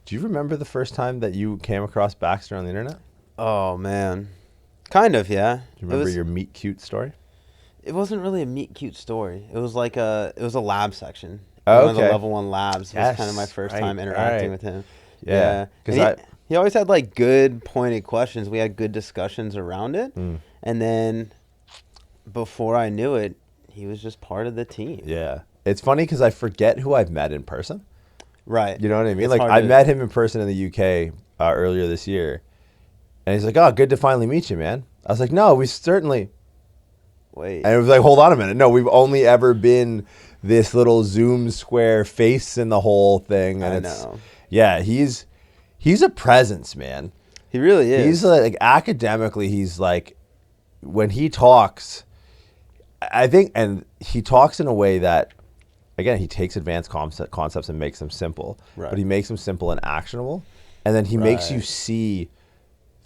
Do you remember the first time that you came across Baxter on the internet? Oh man, kind of, yeah. Do you remember your meet cute story? It wasn't really a meet cute story. It was like it was a lab section. Oh, One of the okay. level 1 labs was kind of my Yes, first right, time interacting right. with him. Yeah, And he always had like good pointed questions. We had good discussions around it. And then before I knew it, he was just part of the team. Yeah. It's funny because I forget who I've met in person. Right. You know what I mean? It's Like, hard I to- met him in person in the UK earlier this year. And he's like, oh, good to finally meet you, man. I was like, no, we certainly... Wait. And it was like, hold on a minute. No, we've only ever been this little Zoom square face in the whole thing. And I know. Yeah, he's a presence, man. He really is. He's like, academically, he's like, when he talks, I think, and he talks in a way that, again, he takes advanced concepts and makes them simple. Right. But he makes them simple and actionable. And then he makes you see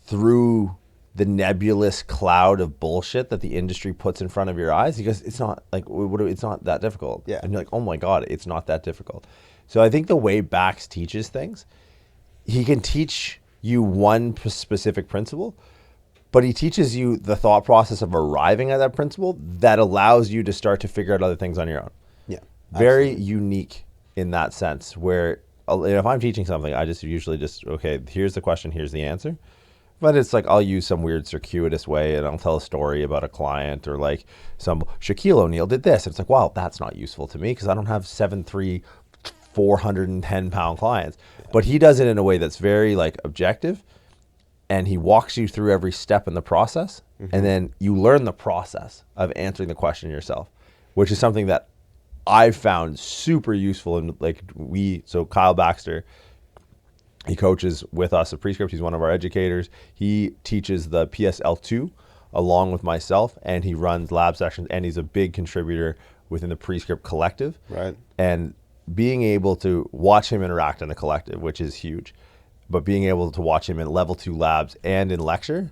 through the nebulous cloud of bullshit that the industry puts in front of your eyes. He goes, it's not like, it's not that difficult. Yeah. And you're like, oh my God, it's not that difficult. So I think the way Bax teaches things, he can teach you one specific principle, but he teaches you the thought process of arriving at that principle that allows you to start to figure out other things on your own. Yeah. Very unique in that sense, where if I'm teaching something, I just usually okay, here's the question, here's the answer. But it's like I'll use some weird circuitous way and I'll tell a story about a client, or like some Shaquille O'Neal did this. And it's like, wow, that's not useful to me because I don't have 7'3", 410-pound clients. But he does it in a way that's very like objective, and he walks you through every step in the process. And then you learn the process of answering the question yourself, which is something that I've found super useful. And like so Kyle Baxter, he coaches with us at Prescript. He's one of our educators. He teaches the PSL2 along with myself, and he runs lab sessions, and he's a big contributor within the Prescript collective. Right. And being able to watch him interact in the collective, which is huge, but being able to watch him in level 2 labs and in lecture,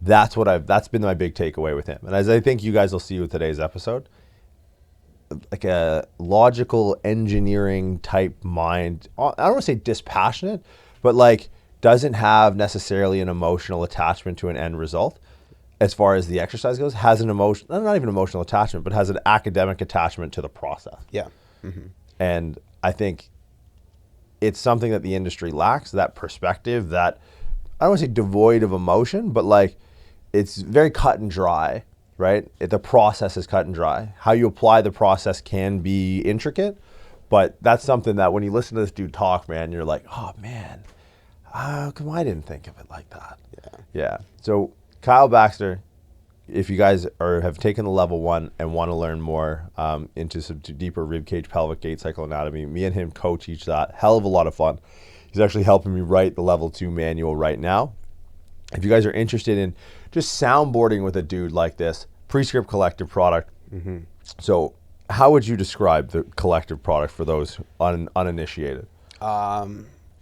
that's been my big takeaway with him. And as I think you guys will see with today's episode, like a logical engineering type mind. I don't want to say dispassionate, but like doesn't have necessarily an emotional attachment to an end result as far as the exercise goes. Has an not even emotional attachment, but has an academic attachment to the process. Yeah. And I think it's something that the industry lacks, that perspective, that I don't want to say devoid of emotion, but like it's very cut and dry, right? The process is cut and dry. How you apply the process can be intricate, but that's something that when you listen to this dude talk, man, you're like, oh man, how come I didn't think of it like that? Yeah. So Kyle Baxter, if you guys have taken the level 1 and want to learn more into some deeper ribcage, pelvic gate cycle anatomy, me and him co-teach that. Hell of a lot of fun. He's actually helping me write the level 2 manual right now. If you guys are interested in just soundboarding with a dude like this, Prescript Collective product. So how would you describe the collective product for those uninitiated?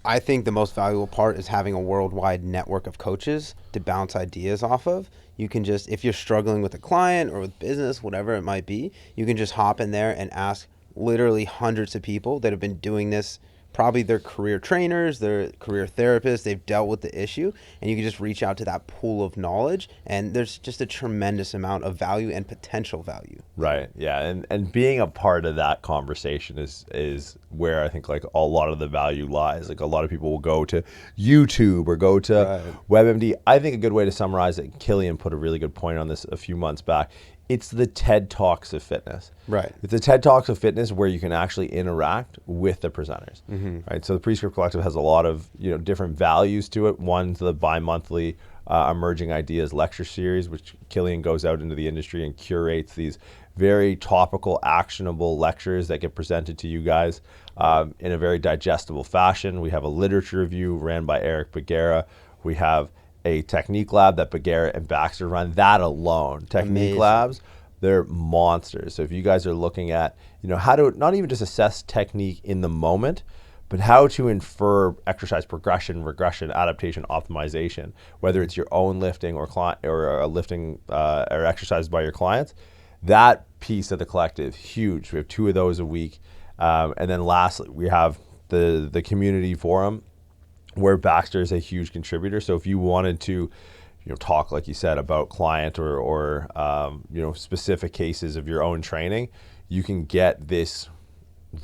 I think the most valuable part is having a worldwide network of coaches to bounce ideas off of. You can just, if you're struggling with a client or with business, whatever it might be, you can just hop in there and ask literally hundreds of people that have been doing this. Probably they're career trainers, they're career therapists, they've dealt with the issue, and you can just reach out to that pool of knowledge, and there's just a tremendous amount of value and potential value. Right, yeah, and being a part of that conversation is where I think like a lot of the value lies. Like a lot of people will go to YouTube or go to WebMD. I think a good way to summarize it, Killian put a really good point on this a few months back, it's the TED Talks of fitness. Right. It's the TED Talks of fitness where you can actually interact with the presenters. Right. So the Prescript Collective has a lot of different values to it. One's the bi-monthly Emerging Ideas lecture series, which Killian goes out into the industry and curates these very topical, actionable lectures that get presented to you guys in a very digestible fashion. We have a literature review ran by Eric Bagheera. We have a technique lab that Bagheera and Baxter run. That alone, technique labs, they're monsters. So if you guys are looking at, how to not even just assess technique in the moment, but how to infer exercise progression, regression, adaptation, optimization, whether it's your own lifting or lifting or exercise by your clients, that piece of the collective, huge. We have 2 of those a week. And then lastly, we have the community forum. where Baxter is a huge contributor. So if you wanted to, talk, like you said, about client or specific cases of your own training, you can get this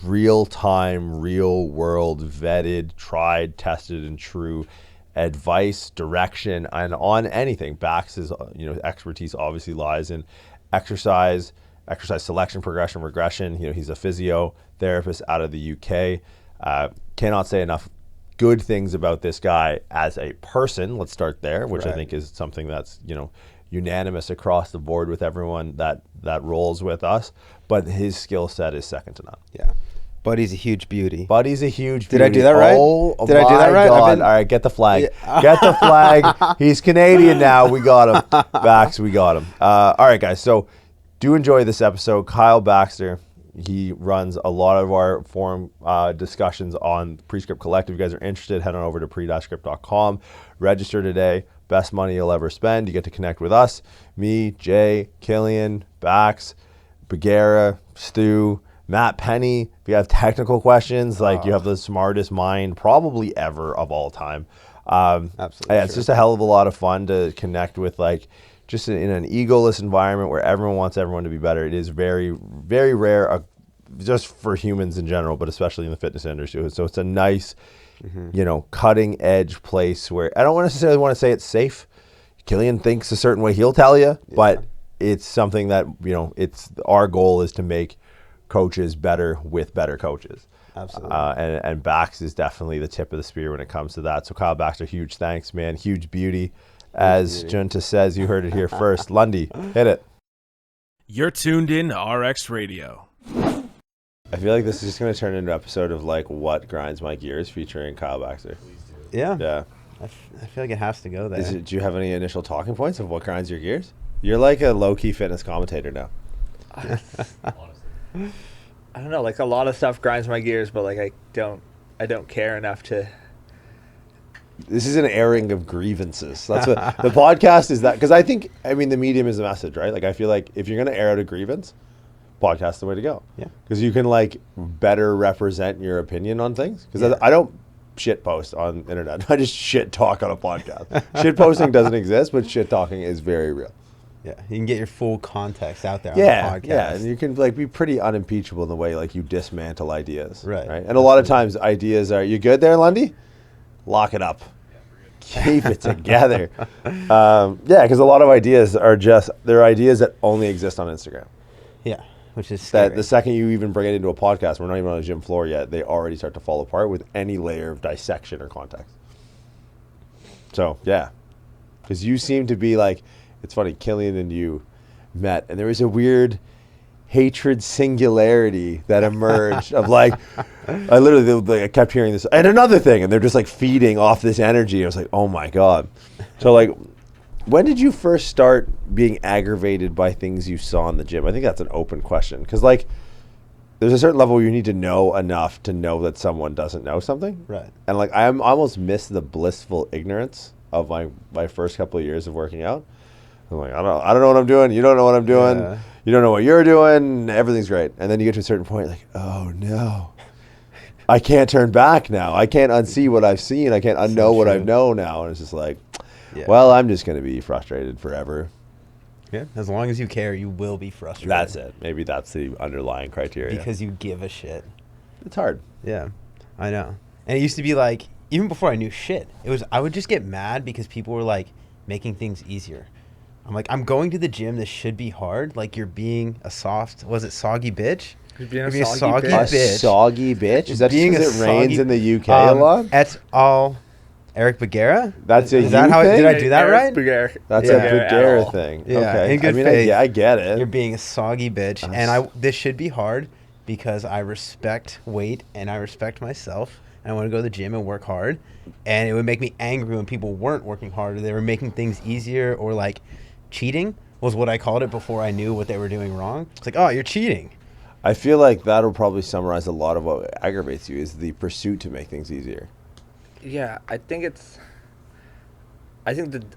real-time, real-world, vetted, tried, tested, and true advice, direction, and on anything. Bax's expertise obviously lies in exercise selection, progression, regression. He's a physiotherapist out of the UK. Cannot say enough good things about this guy as a person. Let's start there, which I think is something that's unanimous across the board with everyone that rolls with us. But his skill set is second to none. Yeah. Buddy's a huge beauty. Did I do that right? Did I do that right? God. All right, get the flag. Yeah. Get the flag. He's Canadian now. We got him. Bax, we got him. All right, guys. So do enjoy this episode. Kyle Baxter, he runs a lot of our forum discussions on Prescript Collective. If you guys are interested, head on over to pre-script.com. Register today. Best money you'll ever spend. You get to connect with us. Me, Jay, Killian, Bax, Bagheera, Stu, Matt Penny. If you have technical questions, you have the smartest mind probably ever of all time. Absolutely. Yeah, it's just a hell of a lot of fun to connect with, just in an egoless environment where everyone wants everyone to be better. It is very, very rare, just for humans in general, but especially in the fitness industry. So it's a nice, cutting edge place where I don't necessarily want to say it's safe. Killian thinks a certain way, he'll tell you, but it's something that, it's our goal is to make coaches better with better coaches. Absolutely. And Bax is definitely the tip of the spear when it comes to that. So Kyle Baxter, huge thanks, man. Huge beauty. As Jiunta says, you heard it here first. Lundy, hit it. You're tuned in to RX Radio. I feel like this is just going to turn into an episode of What Grinds My Gears featuring Kyle Baxter. Yeah. Yeah. I feel like it has to go there. Do you have any initial talking points of what grinds your gears? You're like a low-key fitness commentator now. I don't know, a lot of stuff grinds my gears, but I don't care enough to. This is an airing of grievances. That's what the podcast is. That because the medium is the message, right? I feel like if you're gonna air out a grievance, podcast is the way to go. Yeah. Because you can better represent your opinion on things. Because I don't shit post on the internet. I just shit talk on a podcast. Shit posting doesn't exist, but shit talking is very real. Yeah, you can get your full context out there on the podcast. Yeah, and you can be pretty unimpeachable in the way you dismantle ideas. Right. And a lot of times ideas are, you good there, Lundy? Lock it up. Keep it together. Because a lot of ideas they're ideas that only exist on Instagram. Yeah, which is scary. That the second you even bring it into a podcast, we're not even on a gym floor yet, they already start to fall apart with any layer of dissection or context. So, yeah. Because you seem to be it's funny, Killian and you met, and there was a weird hatred singularity that emerged of I literally I kept hearing this, and another thing, and they're just feeding off this energy. I was like, oh my God. So when did you first start being aggravated by things you saw in the gym? I think that's an open question, because there's a certain level where you need to know enough to know that someone doesn't know something. Right. And I almost miss the blissful ignorance of my first couple of years of working out. I'm I don't know what I'm doing. You don't know what I'm doing. Yeah. You don't know what you're doing. Everything's great. And then you get to a certain point, oh no, I can't turn back now. I can't unsee what I've seen. I can't unknow what I know now. And it's just well, I'm just going to be frustrated forever. Yeah. As long as you care, you will be frustrated. That's it. Maybe that's the underlying criteria. Because you give a shit. It's hard. Yeah, I know. And it used to be even before I knew shit, I would just get mad because people were making things easier. I'm I'm going to the gym. This should be hard. You're being a soggy bitch? You're being a soggy bitch. A soggy bitch? Is that being because it rains in the UK a lot? That's all Eric Bagheera? That's Is that how? Did I do that right? Bagheera. That's a Bagheera thing. Yeah, okay. in good faith. I get it. You're being a soggy bitch. And this should be hard because I respect weight and I respect myself. And I want to go to the gym and work hard. And it would make me angry when people weren't working hard or they were making things easier or cheating was what I called it before I knew what they were doing wrong. It's oh, you're cheating. I feel that'll probably summarize a lot of what aggravates you is the pursuit to make things easier. Yeah, I think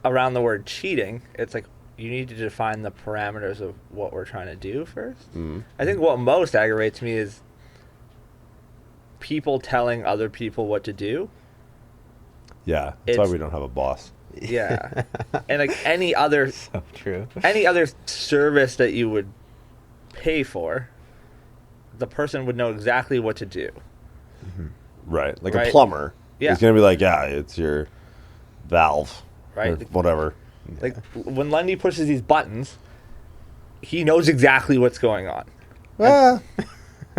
around the word cheating, it's you need to define the parameters of what we're trying to do first. Mm-hmm. I think what most aggravates me is people telling other people what to do. Yeah, that's why It's- we don't have a boss. Yeah. And like any other So true. service that you would pay for, the person would know exactly what to do. Right, like Right. a plumber. Yeah. He's gonna be like, yeah, it's your valve, Right. or whatever. Like when Lundy pushes these buttons, he knows exactly what's going on. Yeah,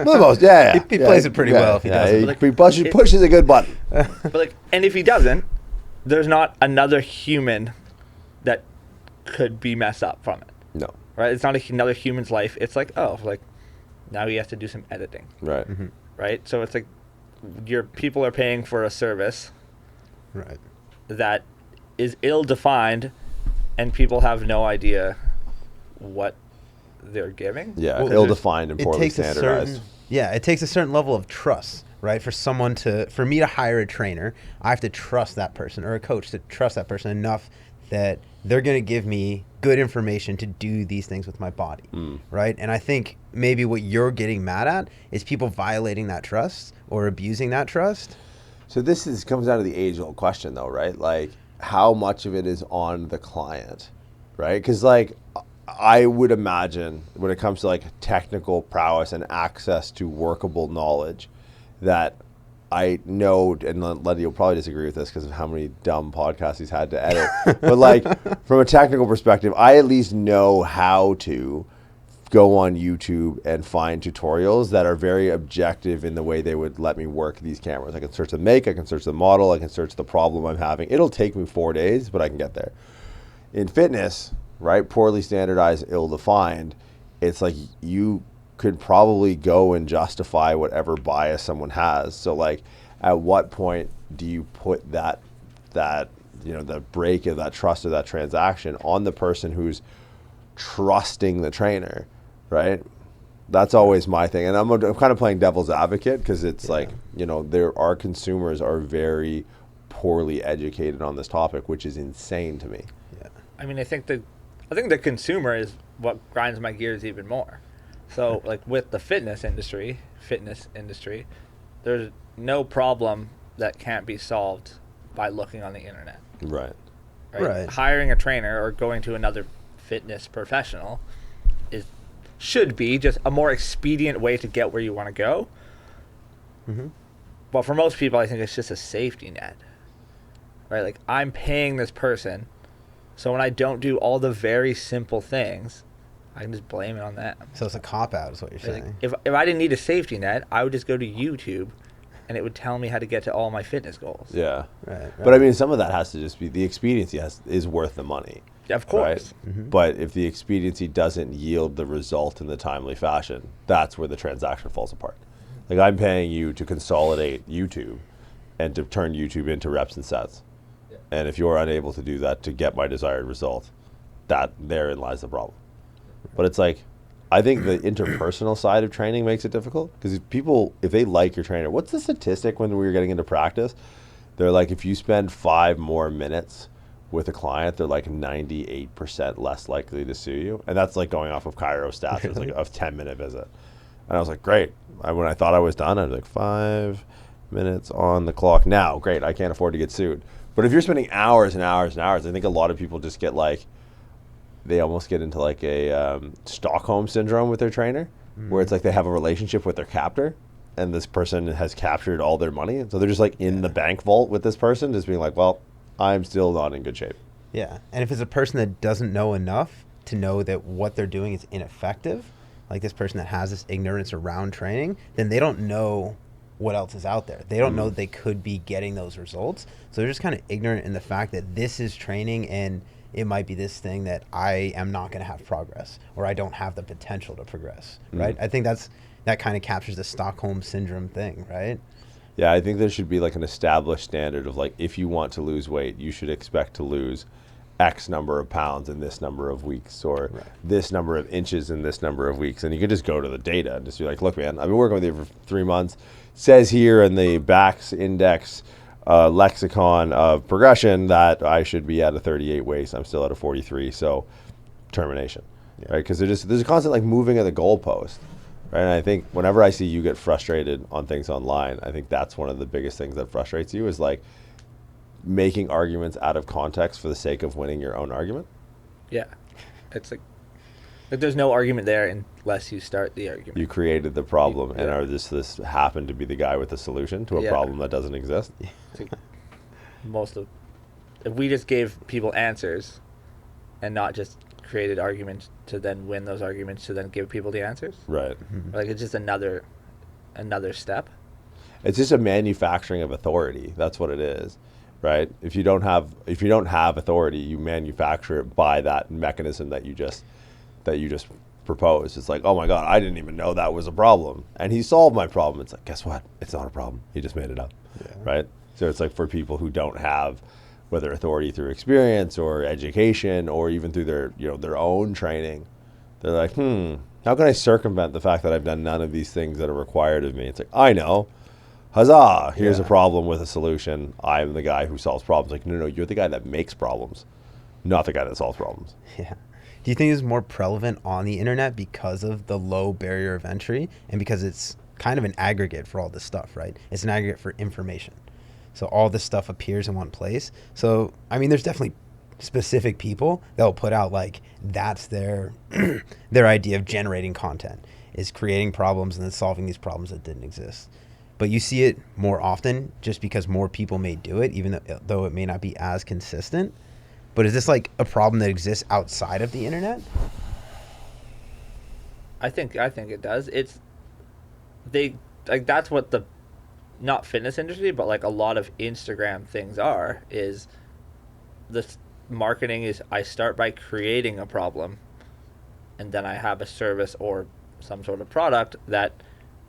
most, yeah. He plays it pretty well if he does it. He, Like, pushes a good button. But like, and if he doesn't, there's not another human that could be messed up from it. No, Right? It's not another human's life. It's like, oh, like now he has to do some editing. right. Right? So it's like your people are paying for a service Right. that is ill-defined, and people have no idea what they're giving. Yeah, Well, ill-defined and It poorly takes a standardized. certain, yeah, it takes a certain level of trust, right? For me to hire a trainer, I have to trust that person, or a coach to trust that person enough that they're going to give me good information to do these things with my body, right? And I think maybe what you're getting mad at is people violating that trust or abusing that trust. So comes down to the age-old question, though, right? Like, how much of it is on the client, right? Because, like, I would imagine when it comes to, like, technical prowess and access to workable knowledge, that I know, and Lenny will probably disagree with this because of how many dumb podcasts he's had to edit, but, like, from a technical perspective, I at least know how to go on YouTube and find tutorials that are very objective in the way they would let me work these cameras. I can search the make, I can search the model, I can search the problem I'm having. It'll take me 4 days, but I can get there. In fitness, right, poorly standardized, ill-defined, it's like you could probably go and justify whatever bias someone has. So, like, at what point do you put that the break of that trust of that transaction on the person who's trusting the trainer, right? That's always my thing. And I'm kind of playing devil's advocate because it's like, our consumers are very poorly educated on this topic, which is insane to me. Yeah. I mean, I think the consumer is what grinds my gears even more. So, like with the fitness industry, there's no problem that can't be solved by looking on the internet. Right. Right. Hiring a trainer or going to another fitness professional should be just a more expedient way to get where you want to go. But for most people, I think it's just a safety net. Right? Like, I'm paying this person, so when I don't do all the very simple things, I can just blame it on them. So it's a cop-out is what you're Like, saying. if I didn't need a safety net, I would just go to YouTube, and it would tell me how to get to all my fitness goals. Yeah. Right. But I mean, some of that has to just be the expediency is worth the money. Of course. Right? But if the expediency doesn't yield the result in the timely fashion, that's where the transaction falls apart. Like, I'm paying you to consolidate YouTube and to turn YouTube into reps and sets. Yeah. And if you're unable to do that to get my desired result, therein lies the problem. But it's like, I think the interpersonal side of training makes it difficult because if they like your trainer, what's the statistic when we were getting into practice? They're like, if you spend 5 more minutes with a client, they're like 98% less likely to sue you. And that's like going off of Cairo stats. It's like a 10-minute visit. And I was like, great. When I thought I was done, I was like, 5 minutes on the clock. Now, great. I can't afford to get sued. But if you're spending hours and hours and hours, I think a lot of people just get like, they almost get into like a Stockholm syndrome with their trainer, where it's like they have a relationship with their captor, and this person has captured all their money. So they're just like in the bank vault with this person, just being like, well, I'm still not in good shape. Yeah. And if it's a person that doesn't know enough to know that what they're doing is ineffective, like this person that has this ignorance around training, then they don't know what else is out there. They don't know they could be getting those results. So they're just kind of ignorant in the fact that this is training and it might be this thing that I am not going to have progress, or I don't have the potential to progress, right? I think that kind of captures the Stockholm syndrome thing, right? Yeah, I think there should be like an established standard of like, if you want to lose weight, you should expect to lose X number of pounds in this number of weeks, or this number of inches in this number of weeks. And you can just go to the data and just be like, look, man, I've been working with you for 3 months. Says here in the BACS index lexicon of progression that I should be at a 38 waist. I'm still at a 43, so termination, right? Because there's a constant like moving of the goalpost, right? And I think whenever I see you get frustrated on things online, I think that's one of the biggest things that frustrates you is like, making arguments out of context for the sake of winning your own argument. Yeah. It's like there's no argument there unless you start the argument. You created the problem, and Yeah. are this happened to be the guy with the solution to a Yeah. problem that doesn't exist. It's like if we just gave people answers and not just created arguments to then win those arguments to then give people the answers, Right. like it's just another step. It's just a manufacturing of authority. That's what it is, right? If you don't have authority, you manufacture it by that mechanism that you just proposed. It's like, oh my God, I didn't even know that was a problem, and he solved my problem. It's like, guess what? It's not a problem. He just made it up, right? So it's like for people who don't have whether authority through experience or education or even through their own training, they're like, how can I circumvent the fact that I've done none of these things that are required of me? It's like, I know. Huzzah, here's a problem with a solution. I'm the guy who solves problems. Like, no, you're the guy that makes problems, not the guy that solves problems. Yeah. Do you think it's more prevalent on the internet because of the low barrier of entry and because it's kind of an aggregate for all this stuff, right? It's an aggregate for information. So all this stuff appears in one place. So, I mean, there's definitely specific people that will put out like that's their their idea of generating content is creating problems and then solving these problems that didn't exist. But you see it more often just because more people may do it, even though it may not be as consistent. But is this like a problem that exists outside of the internet? I think it does. That's what the not fitness industry, but like a lot of Instagram things is this marketing is I start by creating a problem and then I have a service or some sort of product that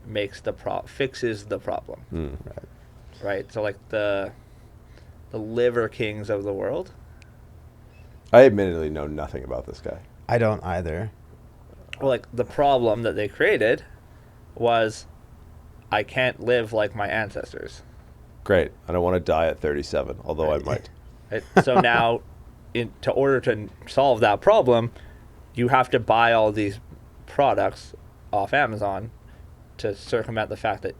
makes fixes the problem. Right. So like the liver kings of the world. I admittedly know nothing about this guy. I don't either. Well, like the problem that they created was I can't live like my ancestors. Great. I don't want to die at 37, although I might. Right? So now, in order to solve that problem, you have to buy all these products off Amazon to circumvent the fact that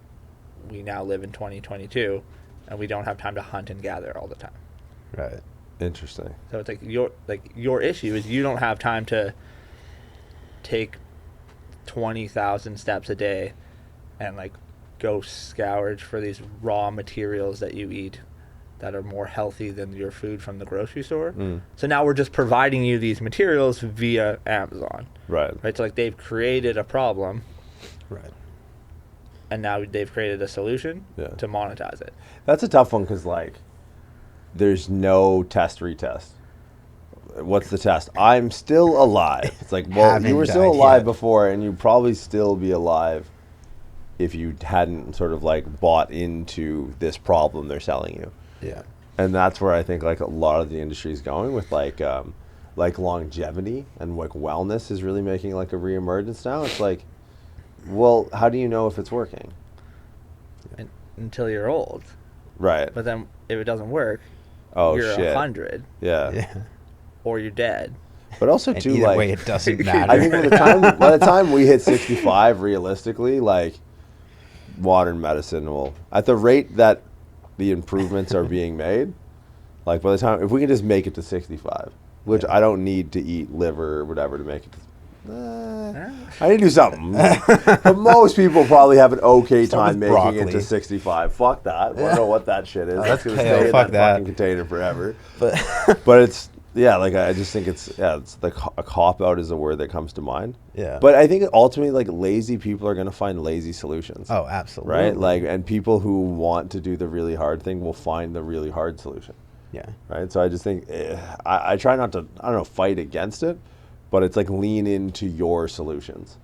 we now live in 2022 and we don't have time to hunt and gather all the time. Right. Interesting. So it's like your issue is you don't have time to take 20,000 steps a day and like go scourge for these raw materials that you eat that are more healthy than your food from the grocery store. So now we're just providing you these materials via Amazon. Right. So like they've created a problem. Right. And now they've created a solution Yeah. to monetize it. That's a tough one because, like, there's no test retest. What's the test? I'm still alive. It's like, well, Haven't you were still died alive yet. before, and you'd probably still be alive if you hadn't sort of, like, bought into this problem they're selling you. Yeah. And that's where I think, like, a lot of the industry is going with, like longevity and, like, wellness is really making, like, a reemergence now. It's like, well, how do you know if it's working? Until you're old. Right. But then if it doesn't work, You're you're 100 Yeah. or you're dead. But also, And too, either like, way, it doesn't matter. I think by the time we hit 65, realistically, like, modern medicine will, at the rate that the improvements are being made, like, by the time, if we can just make it to 65, which I don't need to eat liver or whatever to make it to, I need to do something. But most people probably have an okay Start time with making it to broccoli. 65. Fuck that. I don't know what that shit is. that's It's going to kale. stay in Fuck that that. fucking container forever. But But it's, yeah, like, I just think it's a cop-out is the word that comes to mind. Yeah. But I think ultimately, like, lazy people are going to find lazy solutions. oh, absolutely. Right? Like, and people who want to do the really hard thing will find the really hard solution. Yeah. Right? So I just think, I try not to, I don't know, fight against it, but it's like lean into your solutions.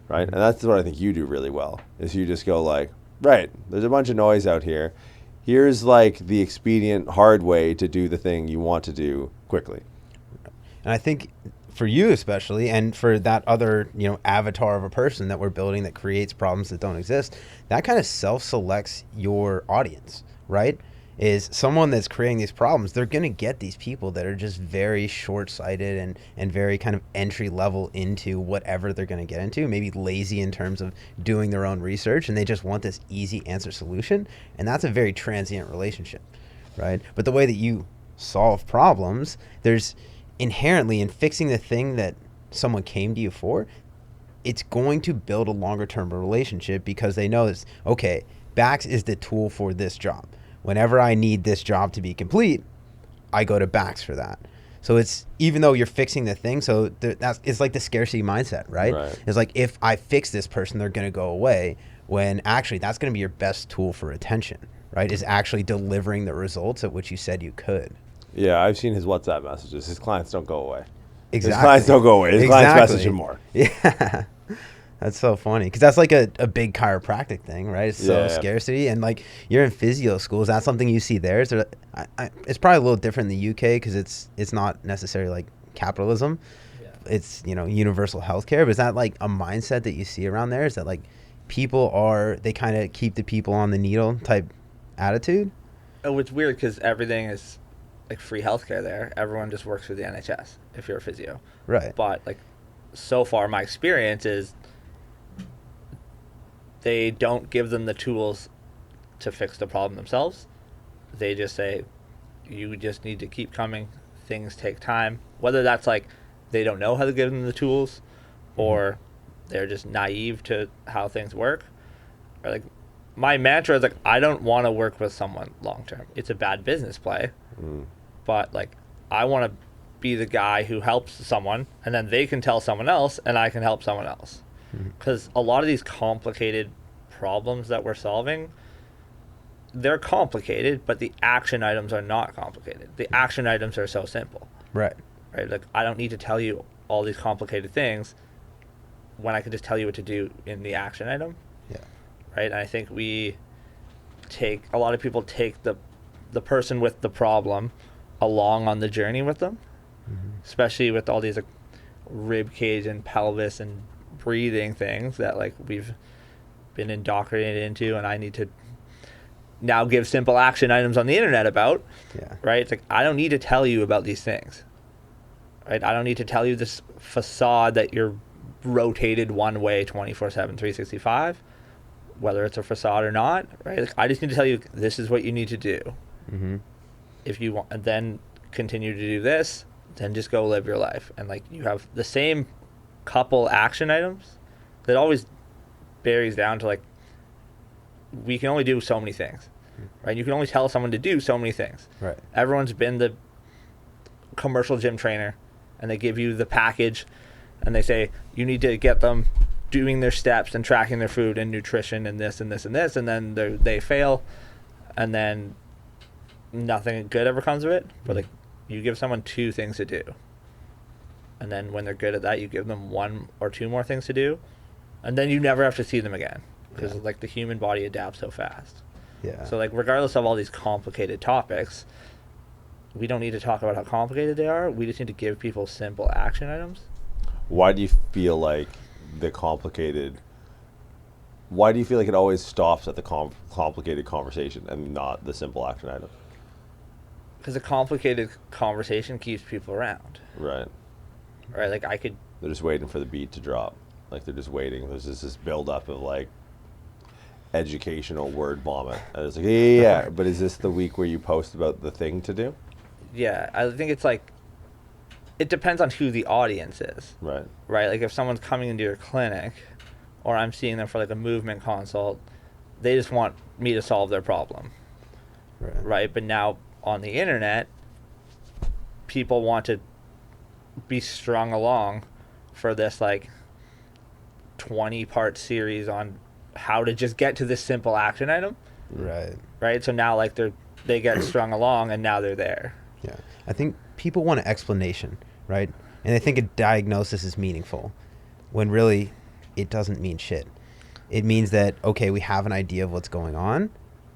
Right? And that's what I think you do really well, is you just go like, right, there's a bunch of noise out here. Here's like the expedient, hard way to do the thing you want to do quickly. And I think for you especially, and for that other, avatar of a person that we're building that creates problems that don't exist, that kind of self-selects your audience, right? Is someone that's creating these problems, they're going to get these people that are just very short-sighted and very kind of entry level into whatever they're going to get into, maybe lazy in terms of doing their own research, and they just want this easy answer solution. And that's a very transient relationship, right? But the way that you solve problems, there's inherently in fixing the thing that someone came to you for, it's going to build a longer term relationship because they know this, okay, Bax is the tool for this job. Whenever I need this job to be complete, I go to Bax for that. So it's, even though you're fixing the thing, so it's like the scarcity mindset, right? It's like, if I fix this person, they're going to go away, when actually that's going to be your best tool for retention, right? Is actually delivering the results at which you said you could. Yeah, I've seen his WhatsApp messages. His clients don't go away. Exactly. His clients don't go away. His clients message him more. Yeah. That's so funny because that's like a big chiropractic thing, right? It's so scarcity. And like, you're in physio school. Is that something you see there? Is there it's probably a little different in the UK because it's not necessarily like capitalism. Yeah. It's, you know, universal healthcare. But is that like a mindset that you see around there? Is that like they kind of keep the people on the needle type attitude? Oh, it's weird because everything is like free healthcare there. Everyone just works for the NHS if you're a physio. Right. But like, so far my experience is they don't give them the tools to fix the problem themselves. They just say, you just need to keep coming. Things take time. Whether that's like they don't know how to give them the tools, or they're just naive to how things work. Or like, my mantra is like, I don't want to work with someone long term. It's a bad business play, but like, I want to be the guy who helps someone, and then they can tell someone else, and I can help someone else. Because a lot of these complicated problems that we're solving, they're complicated, but the action items are not complicated. The action items are so simple. Right. Like, I don't need to tell you all these complicated things when I could just tell you what to do in the action item. Yeah. Right. And I think a lot of people take the person with the problem along on the journey with them, especially with all these like rib cage and pelvis and breathing things that like we've been indoctrinated into, and I need to now give simple action items on the internet about. Yeah. Right. It's like, I don't need to tell you about these things. Right. I don't need to tell you this facade that you're rotated one way 24/7, 365, whether it's a facade or not. Right. Like, I just need to tell you, this is what you need to do. If you want, and then continue to do this, then just go live your life. And like, you have the same couple action items that always varies down to like, we can only do so many things, right? You can only tell someone to do so many things. Right. Everyone's been the commercial gym trainer, and they give you the package, and they say you need to get them doing their steps and tracking their food and nutrition and this and this and this, and then they fail, and then nothing good ever comes of it. But like, you give someone 2 things to do, and then when they're good at that, you give them 1 or 2 more things to do, and then you never have to see them again, because like, the human body adapts so fast. Yeah. So like, regardless of all these complicated topics, we don't need to talk about how complicated they are. We just need to give people simple action items. Why do you feel like it always stops at the complicated conversation and not the simple action item? Because the complicated conversation keeps people around. Right. Right. Like, They're just waiting for the beat to drop. Like, they're just waiting. There's this build up of like educational word vomit. And it's like, yeah. But is this the week where you post about the thing to do? Yeah, I think it's like, it depends on who the audience is. Right. Right. Like, if someone's coming into your clinic, or I'm seeing them for like a movement consult, they just want me to solve their problem. Right. But now on the internet, people want to be strung along for this like 20-part series on how to just get to this simple action item. Right. So now like, they get strung along, and now they're there. Yeah. I think people want an explanation, right? And they think a diagnosis is meaningful, when really it doesn't mean shit. It means that, okay, we have an idea of what's going on,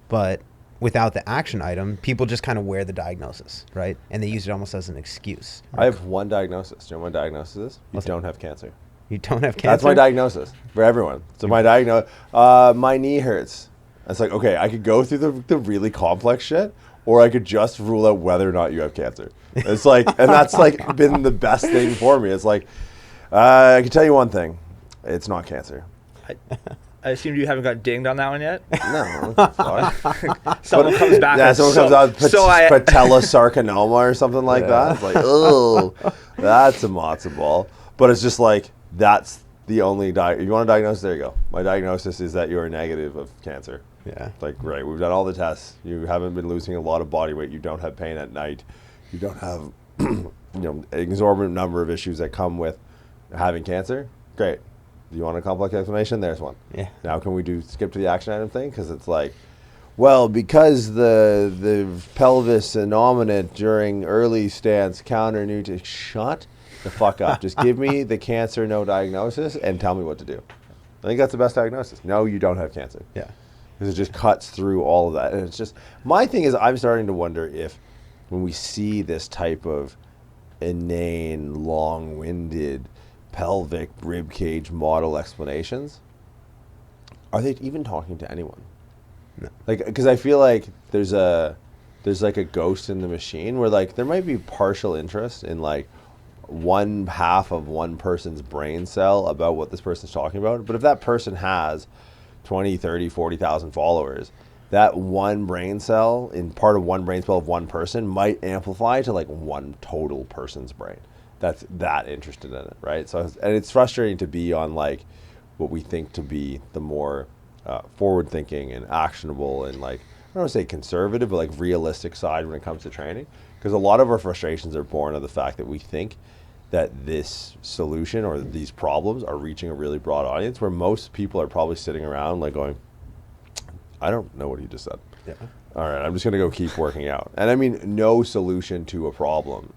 but without the action item, people just kind of wear the diagnosis, right? And they use it almost as an excuse. I have one diagnosis. Do you know what my diagnosis is? You don't have cancer. You don't have cancer? That's my diagnosis for everyone. So my diagnosis, my knee hurts. It's like, okay, I could go through the really complex shit, or I could just rule out whether or not you have cancer. It's like, and that's like been the best thing for me. It's like, I can tell you one thing. It's not cancer. I assume you haven't got dinged on that one yet. No, it's fine. Someone comes back. Yeah, and someone comes out with so I patellosarcoma or something like that. It's like, oh, that's a matzo ball. But it's just like, that's the only you want to diagnose? There you go. My diagnosis is that you're negative of cancer. Yeah. Like, right, we've done all the tests. You haven't been losing a lot of body weight. You don't have pain at night. You don't have, an exorbitant number of issues that come with having cancer. Great. Do you want a complex explanation? There's one. Yeah. Now can we skip to the action item thing? Because it's like, well, because the pelvis anominate during early stance counter nutrition. Shut the fuck up. Just give me the cancer, no diagnosis, and tell me what to do. I think that's the best diagnosis. No, you don't have cancer. Yeah. Because it just cuts through all of that. And it's just, my thing is, I'm starting to wonder if when we see this type of inane, long-winded, pelvic rib cage model explanations, are they even talking to anyone? No. Like, because I feel like there's like a ghost in the machine where like there might be partial interest in like one half of one person's brain cell about what this person's talking about. But if that person has 20, 30, 40,000 followers, that one brain cell in part of one brain cell of one person might amplify to like one total person's brain that's that interested in it, right? So, and it's frustrating to be on like what we think to be the more forward thinking and actionable and like, I don't want to say conservative, but like realistic side when it comes to training. Because a lot of our frustrations are born of the fact that we think that this solution or these problems are reaching a really broad audience, where most people are probably sitting around like going, I don't know what he just said. Yeah. All right, I'm just going to go keep working out. And I mean, no solution to a problem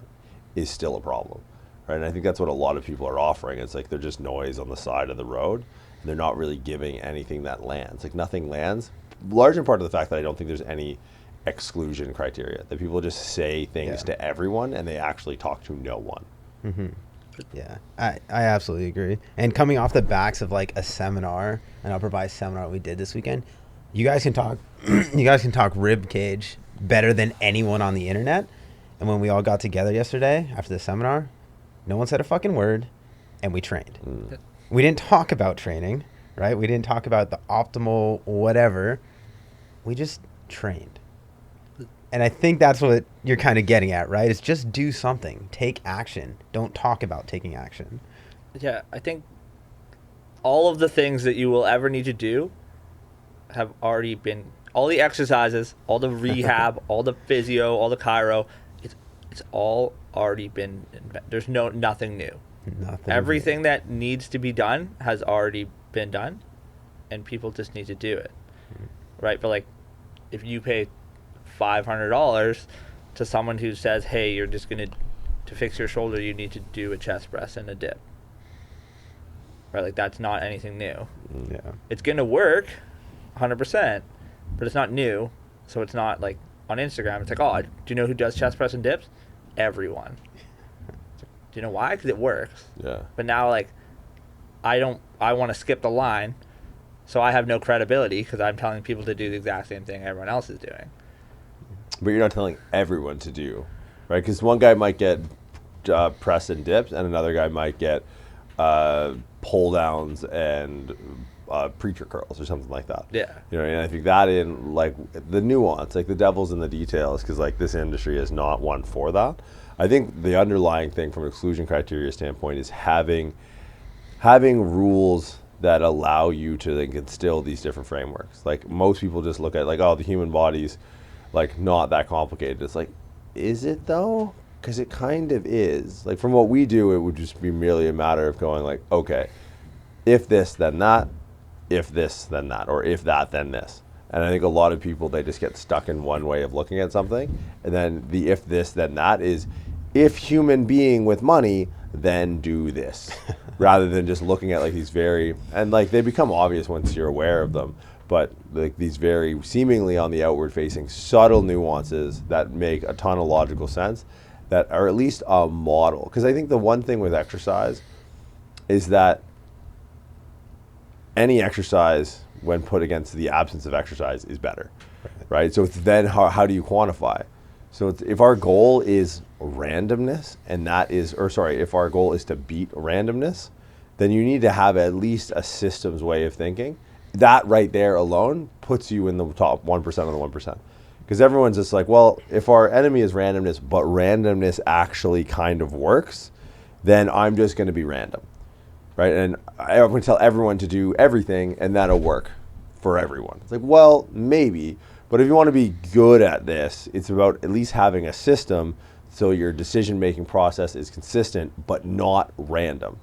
is still a problem, right? And I think that's what a lot of people are offering. It's like they're just noise on the side of the road. And they're not really giving anything that lands. Like nothing lands. Large in part to the fact that I don't think there's any exclusion criteria. That people just say things to everyone and they actually talk to no one. Mm-hmm. Yeah, I absolutely agree. And coming off the backs of like a seminar, an upper body seminar we did this weekend, you guys can talk rib cage better than anyone on the internet. And when we all got together yesterday after the seminar, no one said a fucking word, and we trained. We didn't talk about training, right? We didn't talk about the optimal whatever. We just trained. And I think that's what you're kind of getting at, right? It's just do something. Take action. Don't talk about taking action. Yeah, I think all of the things that you will ever need to do have already been, all the exercises, all the rehab, all the physio, all the chiro, it's all already been, there's nothing new. Everything that needs to be done has already been done, and people just need to do it, right? But like, if you pay $500 to someone who says, hey, you're just going to fix your shoulder, you need to do a chest press and a dip, right? Like, that's not anything new. Yeah. It's going to work 100%, but it's not new. So it's not like on Instagram, it's like, oh, do you know who does chest press and dips? Everyone. Do you know why? Because it works. Yeah. But now, like, I want to skip the line, so I have no credibility because I'm telling people to do the exact same thing everyone else is doing. But you're not telling everyone to do, right? Because one guy might get press and dips, and another guy might get pull downs and preacher curls or something like that. Yeah. You know, and I think that in like the nuance, like the devil's in the details, because like this industry is not one for that. I think the underlying thing from an exclusion criteria standpoint is having rules that allow you to like instill these different frameworks. Like most people just look at like, oh, the human body's like not that complicated. It's like, is it though? Because it kind of is. Like from what we do, it would just be merely a matter of going like, okay, if this, then that, if this, then that, or if that, then this. And I think a lot of people, they just get stuck in one way of looking at something. And then the if this, then that is, if human being with money, then do this. Rather than just looking at like these very, and like they become obvious once you're aware of them, but like these very seemingly on the outward facing subtle nuances that make a ton of logical sense that are at least a model. Because I think the one thing with exercise is that any exercise when put against the absence of exercise is better, right? So it's then how do you quantify? So if our goal is randomness, and that is, or sorry, if our goal is to beat randomness, then you need to have at least a systems way of thinking that right there alone puts you in the top 1% of the 1%. Because everyone's just like, well, if our enemy is randomness, but randomness actually kind of works, then I'm just going to be random, right? And I'm going to tell everyone to do everything, and that'll work for everyone. It's like, well, maybe, but if you want to be good at this, it's about at least having a system so your decision-making process is consistent, but not random.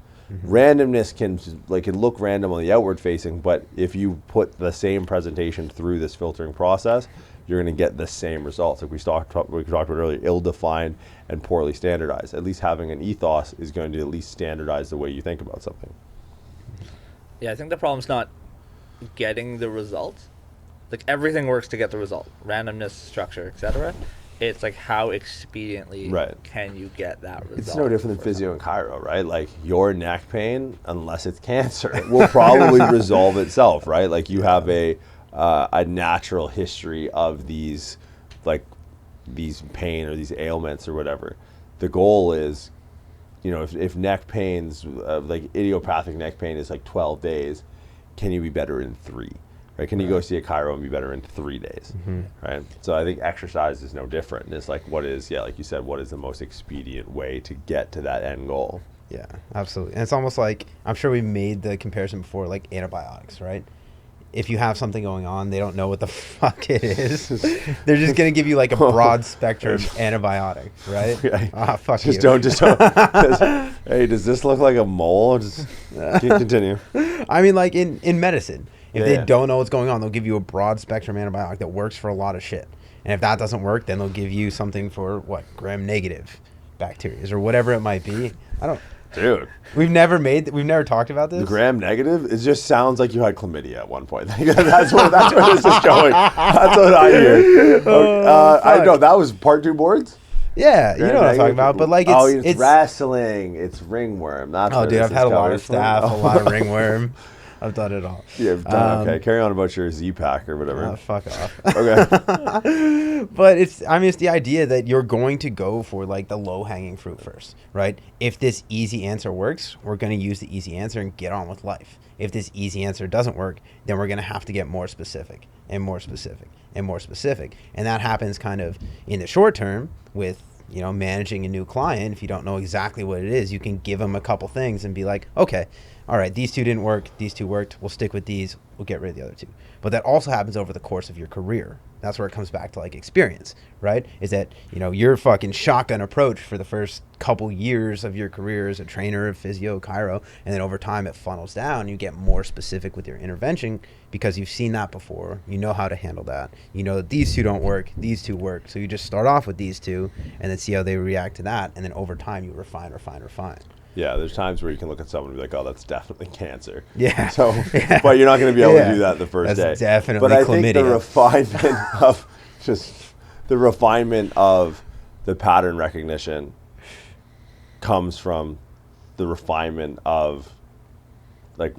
Randomness can look random on the outward facing, but if you put the same presentation through this filtering process, you're going to get the same results. Like we talked about earlier, ill-defined and poorly standardized. At least having an ethos is going to at least standardize the way you think about something. Yeah, I think the problem's not getting the results. Like everything works to get the result. Randomness, structure, etc. It's like how expediently can you get that result? It's no different than physio and chiro, right? Like your neck pain, unless it's cancer, will probably resolve itself, right? Like you have a natural history of these pain or these ailments or whatever. The goal is, if neck pains, like idiopathic neck pain is like 12 days, can you be better in 3? Right? Can you go see a chiro and be better in 3 days? Right? So I think exercise is no different. It's like, like you said, what is the most expedient way to get to that end goal? Yeah, absolutely. And it's almost like, I'm sure we made the comparison before, like antibiotics, right? If you have something going on, they don't know what the fuck it is. They're just going to give you like a broad spectrum antibiotic, right? Okay. Fuck just you. Don't. Hey, does this look like a mole? Just continue. I mean, like in medicine, if they Yeah. don't know what's going on, they'll give you a broad spectrum antibiotic that works for a lot of shit. And if that doesn't work, then they'll give you something for gram-negative bacteria or whatever it might be. Dude, We've never talked about this. the gram-negative, it just sounds like you had chlamydia at one point. that's where this is going. That's what I hear. I know that was part 2 boards. Yeah, you know what I'm talking about. But like, it's wrestling. It's ringworm. That's dude, I've had a lot of staph, a lot of ringworm. I've done it all. Yeah, you've done okay. Carry on about your Z-Pack or whatever. Fuck off. Okay. But it's the idea that you're going to go for like the low-hanging fruit first, right? If this easy answer works, we're going to use the easy answer and get on with life. If this easy answer doesn't work, then we're going to have to get more specific and more specific and more specific. And that happens kind of in the short term with, managing a new client. If you don't know exactly what it is, you can give them a couple things and be like, okay, all right, these 2 didn't work, these 2 worked, we'll stick with these, we'll get rid of the other 2. But that also happens over the course of your career. That's where it comes back to like experience, right? Is that, your fucking shotgun approach for the first couple years of your career as a trainer, physio, chiro, and then over time it funnels down, you get more specific with your intervention because you've seen that before, you know how to handle that, you know that these 2 don't work, these 2 work, so you just start off with these 2 and then see how they react to that, and then over time you refine. Yeah, there's times where you can look at someone and be like, oh, that's definitely cancer. Yeah. So, but you're not going to be able to do that the first day. That's definitely But I chlamydia. think the refinement of the pattern recognition comes from the refinement of like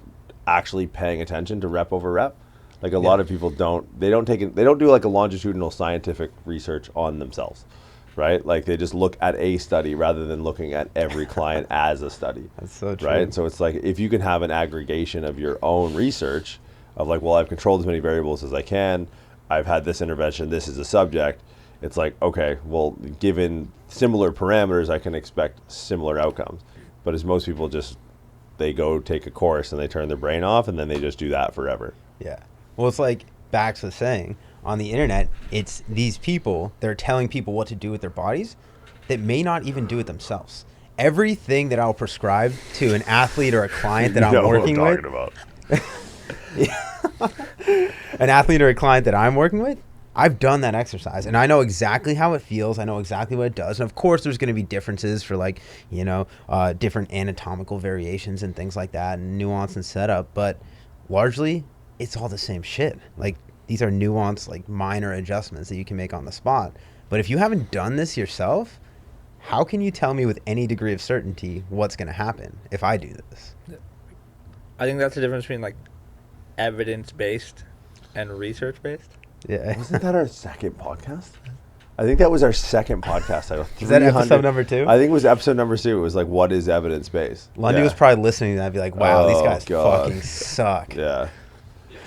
actually paying attention to rep over rep. Like a lot of people don't do like a longitudinal scientific research on themselves. Right? Like they just look at a study rather than looking at every client as a study. That's so true. Right? So it's like if you can have an aggregation of your own research of like, well, I've controlled as many variables as I can. I've had this intervention. This is a subject. It's like, okay, well, given similar parameters, I can expect similar outcomes. But as most people they go take a course and they turn their brain off and then they just do that forever. Yeah. Well, it's like Bax was saying, on the internet, it's these people, they're telling people what to do with their bodies that may not even do it themselves. Everything that I'll prescribe to an athlete or a client that I'm working with, an athlete or a client that I'm working with, I've done that exercise and I know exactly how it feels. I know exactly what it does. And of course, there's going to be differences for like, different anatomical variations and things like that and nuance and setup. But largely, it's all the same shit. Like, these are nuanced, like minor adjustments that you can make on the spot. But if you haven't done this yourself, how can you tell me with any degree of certainty what's going to happen if I do this? I think that's the difference between like evidence-based and research-based. Yeah. Wasn't that our second podcast? I think that was our second podcast title. Is that episode number 2? I think it was episode number 2. It was like, what is evidence-based? Lundy was probably listening to that and be like, wow, these guys God. fucking suck. Yeah.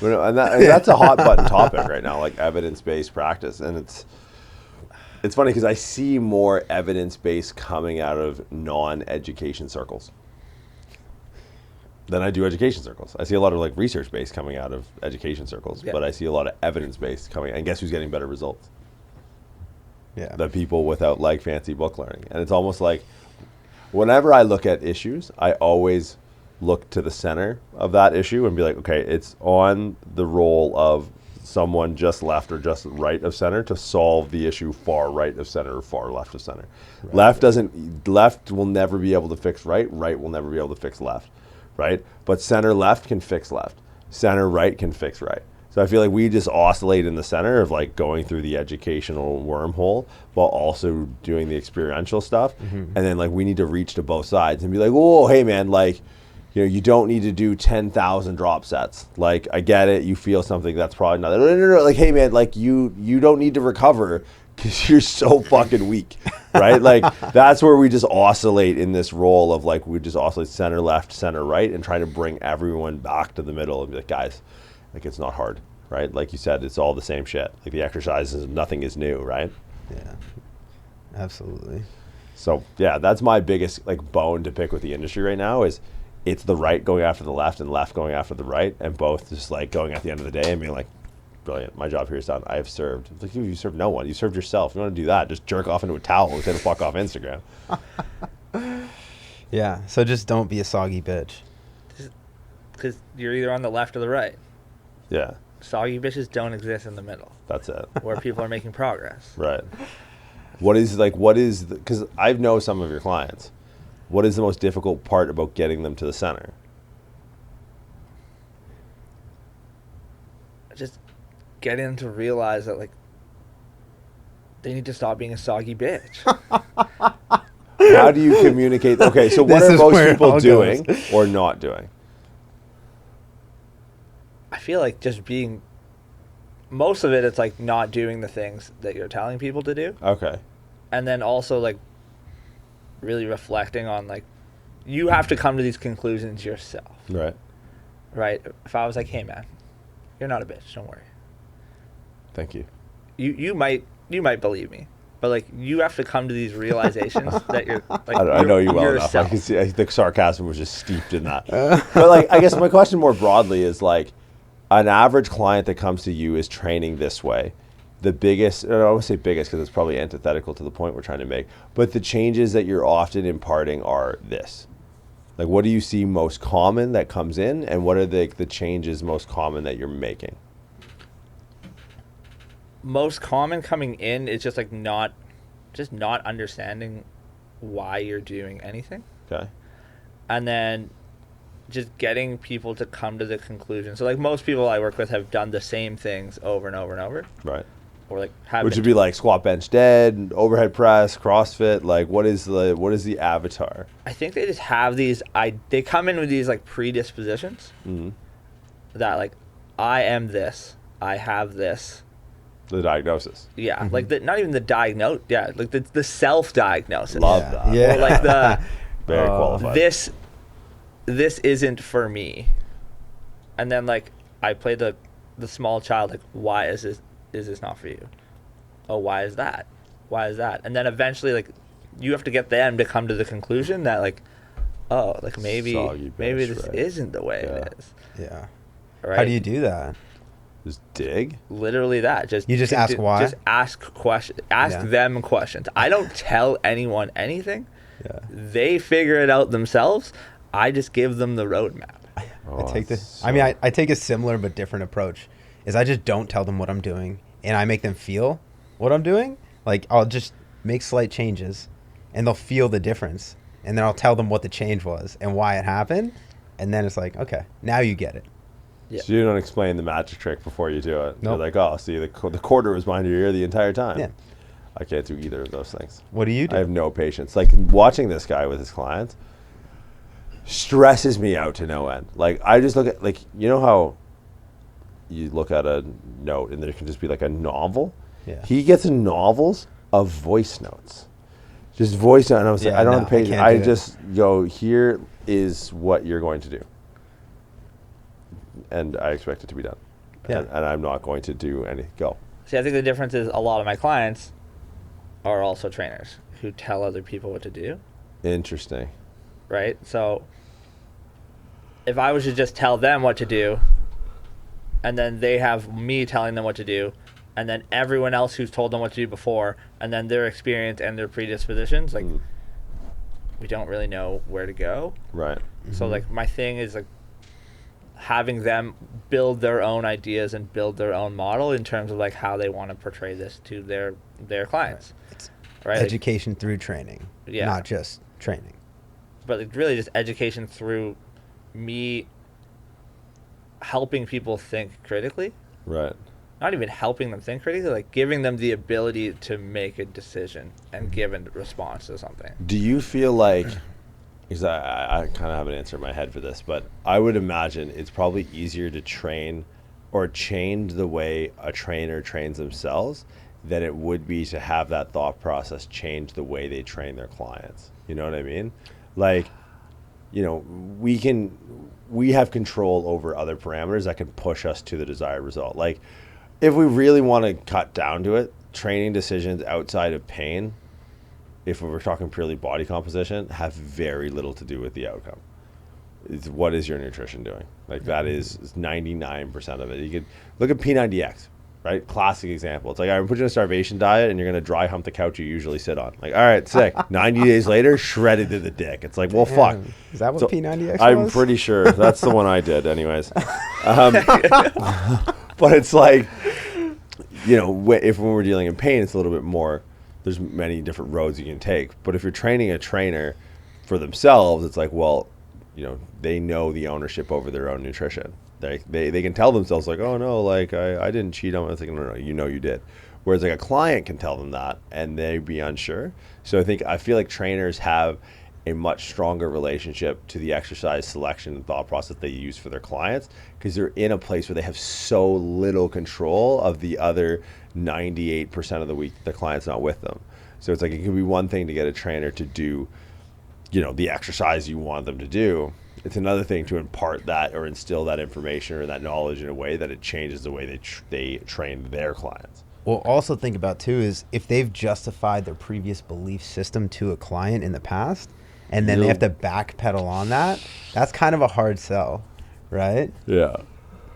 And that's a hot button topic right now, like evidence-based practice. And it's funny because I see more evidence-based coming out of non-education circles than I do education circles. I see a lot of like research-based coming out of education circles, but I see a lot of evidence-based coming. And guess who's getting better results? Yeah. The people without like fancy book learning. And it's almost like whenever I look at issues, I always look to the center of that issue and be like, okay, it's on the role of someone just left or just right of center to solve the issue far right of center or far left of center. Right. Left will never be able to fix right. Right will never be able to fix left, right? But center left can fix left. Center right can fix right. So I feel like we just oscillate in the center of like going through the educational wormhole while also doing the experiential stuff. And then like we need to reach to both sides and be like, whoa, hey man, like, you know, you don't need to do 10,000 drop sets. Like, I get it. You feel something that's probably not. No. Like, hey, man, like, you don't need to recover because you're so fucking weak, right? Like, that's where we just oscillate in this role of, like, we just oscillate center left, center right, and try to bring everyone back to the middle and be like, guys, like, it's not hard, right? Like you said, it's all the same shit. Like, the exercises, nothing is new, right? Yeah, absolutely. So, yeah, that's my biggest, like, bone to pick with the industry right now is it's the right going after the left and left going after the right, and both just like going at the end of the day and being like, brilliant, my job here is done. I have served. It's like, you served no one. You served yourself. If you want to do that, just jerk off into a towel and say the fuck off Instagram. Yeah, so just don't be a soggy bitch. Because you're either on the left or the right. Yeah. Soggy bitches don't exist in the middle. That's it. Where people are making progress. Right. Because I know some of your clients. What is the most difficult part about getting them to the center? Just getting them to realize that, like, they need to stop being a soggy bitch. How do you communicate? Okay, so what are most people doing or not doing? I feel like just being, most of it, it's like not doing the things that you're telling people to do. Okay. And then also, like, really reflecting on, like, you have to come to these conclusions yourself. Right. Right? If I was like, hey, man, you're not a bitch, don't worry. Thank you. You might believe me, but, like, you have to come to these realizations that you're, like, I know you well enough. I can see the sarcasm was just steeped in that. But, like, I guess my question more broadly is, like, an average client that comes to you is training this way. The biggest, I don't want to say biggest because it's probably antithetical to the point we're trying to make, but the changes that you're often imparting are this. Like, what do you see most common that comes in, and what are the changes most common that you're making? Most common coming in is just, like, not understanding why you're doing anything. Okay. And then just getting people to come to the conclusion. So, like, most people I work with have done the same things over and over and over. Right. Or, like, have which would be like squat, bench, dead, overhead press, CrossFit. Like, what is the avatar? I think they just have these. They come in with these, like, predispositions that, like, I am this, I have this. The diagnosis. Yeah, like not even the diagnose. Yeah, like the self-diagnosis. Love that. Yeah. Or like the very qualified. This isn't for me. And then, like, I play the small child. Like, why is this not for you? Oh, why is that? Why is that? And then eventually, like, you have to get them to come to the conclusion that, like, oh, like, maybe this isn't the way it is. Yeah. Right? How do you do that? Just dig. Literally that. You just ask why? Just ask questions. Ask them questions. I don't tell anyone anything. Yeah. They figure it out themselves. I just give them the roadmap. I take a similar but different approach. Is I just don't tell them what I'm doing, and I make them feel what I'm doing. Like, I'll just make slight changes, and they'll feel the difference, and then I'll tell them what the change was and why it happened, and then it's like, okay, now you get it. Yeah. So you don't explain the magic trick before you do it. Nope. You're like, oh, see, the quarter was behind your ear the entire time. Yeah. I can't do either of those things. What do you do? I have no patience. Like, watching this guy with his clients stresses me out to no end. Like, I just look at, like, you know how you look at a note and there can just be like a novel? Yeah. He gets novels of voice notes. Just voice note. And I was like, I don't have the patience. I just go, here is what you're going to do. And I expect it to be done. and I'm not going to do any. Go. See, I think the difference is a lot of my clients are also trainers who tell other people what to do. Interesting. Right? So if I was to just tell them what to do, and then they have me telling them what to do, and then everyone else who's told them what to do before, and then their experience and their predispositions, like, we don't really know where to go. Right. So, like, my thing is, like, having them build their own ideas and build their own model in terms of, like, how they want to portray this to their clients. It's right? education through training, not just training. But like, really just education through me helping people think critically. Right. Not even helping them think critically, like giving them the ability to make a decision and give a response to something. Do you feel like, because I kind of have an answer in my head for this, but I would imagine it's probably easier to train or change the way a trainer trains themselves than it would be to have that thought process change the way they train their clients. You know what I mean? Like, you know, we have control over other parameters that can push us to the desired result. Like, if we really want to cut down to it, training decisions outside of pain, if we were talking purely body composition, have very little to do with the outcome. It's what is your nutrition doing? Like, that is 99% of it. You could look at P90X, right? Classic example. It's like, I'm putting you on a starvation diet and you're going to dry hump the couch you usually sit on. Like, all right, sick. 90 days later, shredded to the dick. It's like, well, fuck. Is that what So, P90X was? I'm pretty sure. That's the one I did anyways. But it's like, you know, when we're dealing in pain, it's a little bit more, there's many different roads you can take. But if you're training a trainer for themselves, it's like, well, you know, they know the ownership over their own nutrition. They can tell themselves like, oh no, like I didn't cheat on it. It's like, no, you know you did. Whereas like a client can tell them that and they be unsure. So I feel like trainers have a much stronger relationship to the exercise selection and thought process they use for their clients, because they're in a place where they have so little control of the other 98% of the week that the client's not with them. So it's like, it can be one thing to get a trainer to do, you know, the exercise you want them to do. It's another thing to impart that or instill that information or that knowledge in a way that it changes the way they train their clients. Well, also think about too is if they've justified their previous belief system to a client in the past, and then they have to backpedal on that, that's kind of a hard sell, right? Yeah.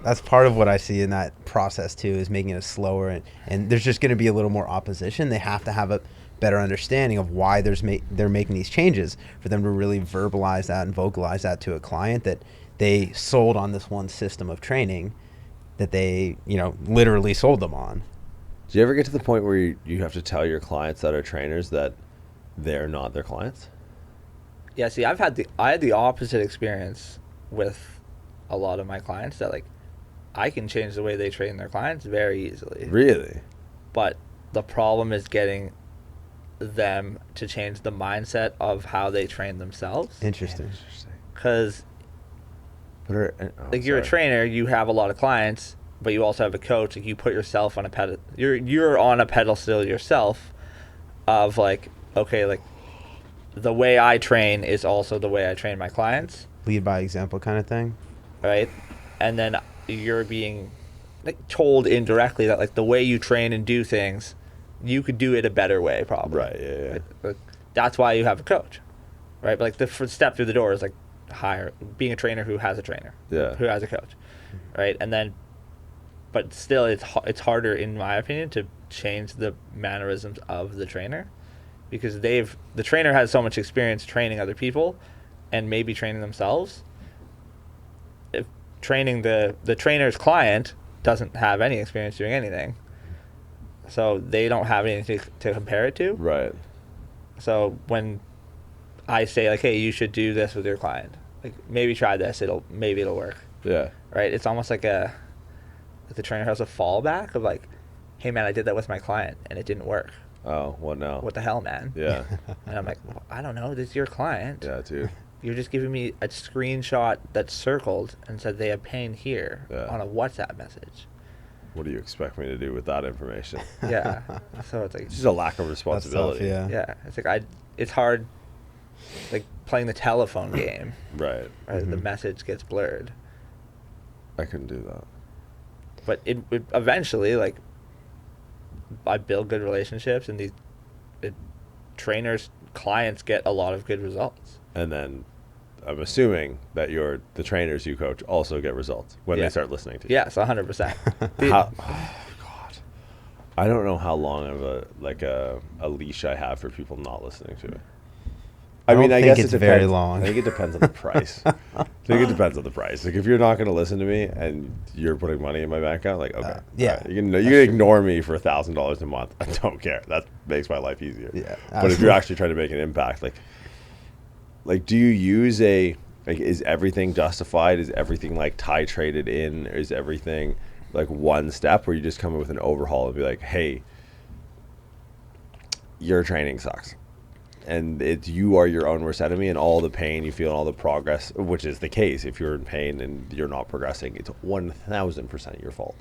That's part of what I see in that process too, is making it slower, and there's just going to be a little more opposition. They have to have a better understanding of why they're making these changes for them to really verbalize that and vocalize that to a client that they sold on this one system of training that they, you know, literally sold them on. Do you ever get to the point where you have to tell your clients that are trainers that they're not their clients? Yeah, see, I had the opposite experience with a lot of my clients that, like, I can change the way they train their clients very easily. Really? But the problem is getting them to change the mindset of how they train themselves. Interesting. Because, you're a trainer, you have a lot of clients, but you also have a coach. Like, you put yourself on a pedestal. You're on a pedestal yourself of, like, okay, like, the way I train is also the way I train my clients. Lead by example kind of thing. Right? And then you're being, like, told indirectly that, like, the way you train and do things, you could do it a better way, probably. Right, yeah. Like, that's why you have a coach. Right? But, like, the first step through the door is, like, being a trainer who has a trainer. Yeah. Who has a coach. Right? And then, but still, it's harder, in my opinion, to change the mannerisms of the trainer, because the trainer has so much experience training other people and maybe training themselves. If training the trainer's client doesn't have any experience doing anything, so they don't have anything to compare it to. Right. So when I say, like, hey, you should do this with your client, like, maybe try this, maybe it'll work. Yeah. Right? It's almost like the trainer has a fallback of, like, hey man, I did that with my client and it didn't work. Oh, what now? What the hell, man? Yeah. And I'm like, well, I don't know. This is your client. Yeah, dude. You're just giving me a screenshot that's circled and said they have pain here on a WhatsApp message. What do you expect me to do with that information? Yeah. So it's like, It's just a lack of responsibility. That's tough, yeah. It's like it's hard, like, playing the telephone game. Right. Right. The message gets blurred. I couldn't do that. But it eventually, like, I build good relationships, and trainers, clients get a lot of good results. And then I'm assuming that the trainers you coach also get results when they start listening to you. Yes, 100%. God. I don't know how long of a leash I have for people not listening to it. I guess it's it very depends. long. I think it depends on the price. I think it depends on the price. Like, if you're not going to listen to me and you're putting money in my bank account, like, okay, yeah, right, you can ignore me for $1,000 a month. I don't care. That makes my life easier. Yeah, but if you're actually trying to make an impact, like, do you use is everything justified? Is everything like titrated in? Is everything like one step where you just come in with an overhaul and be like, hey, your training sucks? And you are your own worst enemy, and all the pain you feel and all the progress, which is the case. If you're in pain and you're not progressing, it's 1,000% your fault,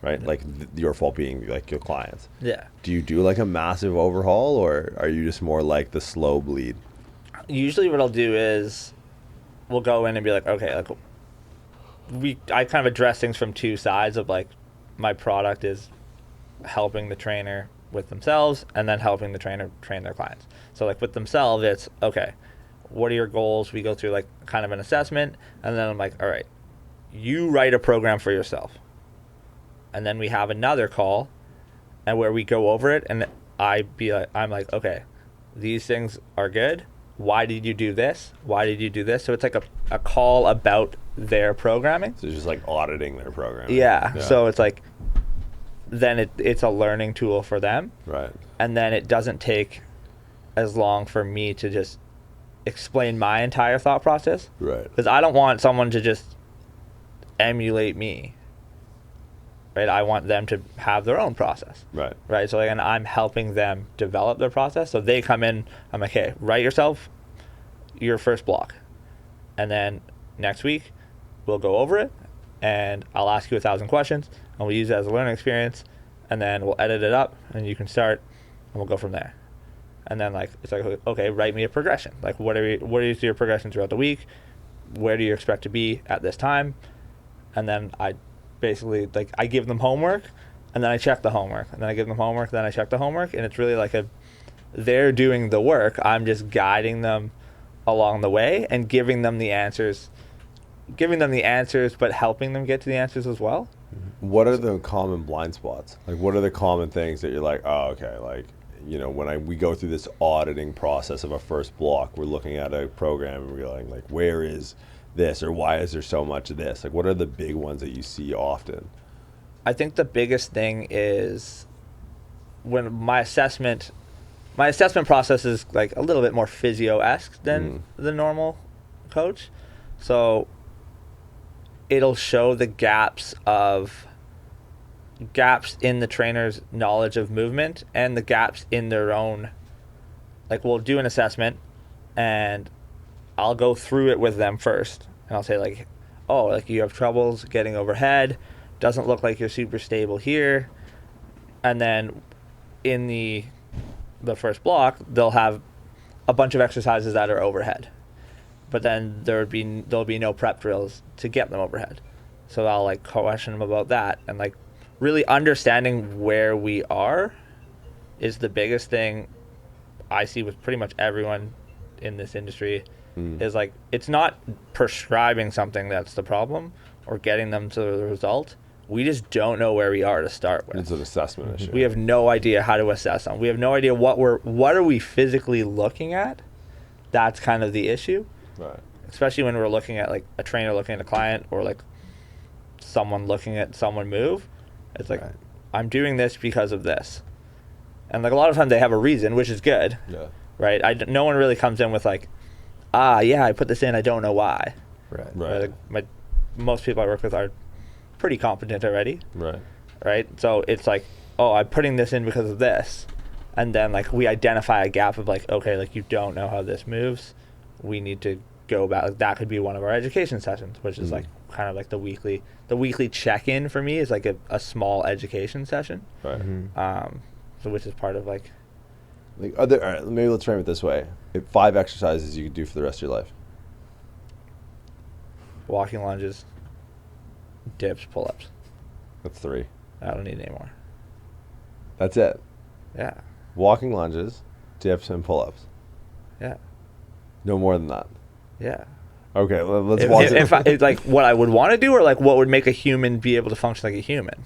right? Like, your fault being like your clients. Yeah. Do you do like a massive overhaul, or are you just more like the slow bleed? Usually what I'll do is we'll go in and be like, okay, like, I kind of address things from two sides of, like, my product is helping the trainer with themselves and then helping the trainer train their clients. So, like, with themselves, it's, okay, what are your goals? We go through, like, kind of an assessment, and then I'm like, all right, you write a program for yourself. And then we have another call and where we go over it, and I'm like, okay, these things are good. Why did you do this? Why did you do this? So it's like a call about their programming. So it's just like auditing their programming. Yeah. So it's like, then it's a learning tool for them. Right. And then it doesn't take as long for me to just explain my entire thought process. Right. Because I don't want someone to just emulate me. Right. I want them to have their own process. Right. Right. So, like, and I'm helping them develop their process. So they come in, I'm like, hey, write yourself your first block. And then next week we'll go over it, and I'll ask you 1,000 questions, and we'll use it as a learning experience, and then we'll edit it up, and you can start, and we'll go from there. And then, like, it's like, okay, write me a progression. Like, what are your progressions throughout the week? Where do you expect to be at this time? And then I basically, like, I give them homework, and then I check the homework, and then I give them homework, then I check the homework, and it's really like they're doing the work. I'm just guiding them along the way and giving them the answers, but helping them get to the answers as well. What are the common blind spots? Like, what are the common things that you're like, oh, okay, like, you know, when we go through this auditing process of a first block, we're looking at a program and we're like, where is this, or why is there so much of this? Like, what are the big ones that you see often? I think the biggest thing is when my assessment process is like a little bit more physio-esque than the normal coach. So it'll show the gaps in the trainer's knowledge of movement and the gaps in their own. Like, we'll do an assessment and I'll go through it with them first, and I'll say, like, oh, like, you have troubles getting overhead, doesn't look like you're super stable here. And then in the first block, they'll have a bunch of exercises that are overhead, but then there'll be no prep drills to get them overhead. So I'll, like, question them about that, and, like, really understanding where we are is the biggest thing I see with pretty much everyone in this industry. Is, like, it's not prescribing something that's the problem or getting them to the result. We just don't know where we are to start with. It's an assessment issue. We have no idea how to assess them. We have no idea what are we physically looking at. That's kind of the issue. Right. Especially when we're looking at, like, a trainer looking at a client, or, like, someone looking at someone move. It's like, I'm doing this because of this. And, like, a lot of times they have a reason, which is good. Yeah. Right? No one really comes in with, like, yeah, I put this in, I don't know why. Right. Like, most people I work with are pretty competent already. Right? So it's like, oh, I'm putting this in because of this. And then, like, we identify a gap of, like, okay, like, you don't know how this moves. We need to go back. Like, that could be one of our education sessions, which is, like, kind of like the weekly check-in for me is, like, a small education session. Right. So which is part of, like all right, maybe let's frame it this way. 5 exercises you could do for the rest of your life. walking lunges, dips, pull-ups. That's 3. I don't need any more. That's it. Yeah. Walking lunges, dips, and pull-ups. Yeah. No more than that. Yeah. Okay, let's walk through. It's like what I would want to do, or like what would make a human be able to function like a human.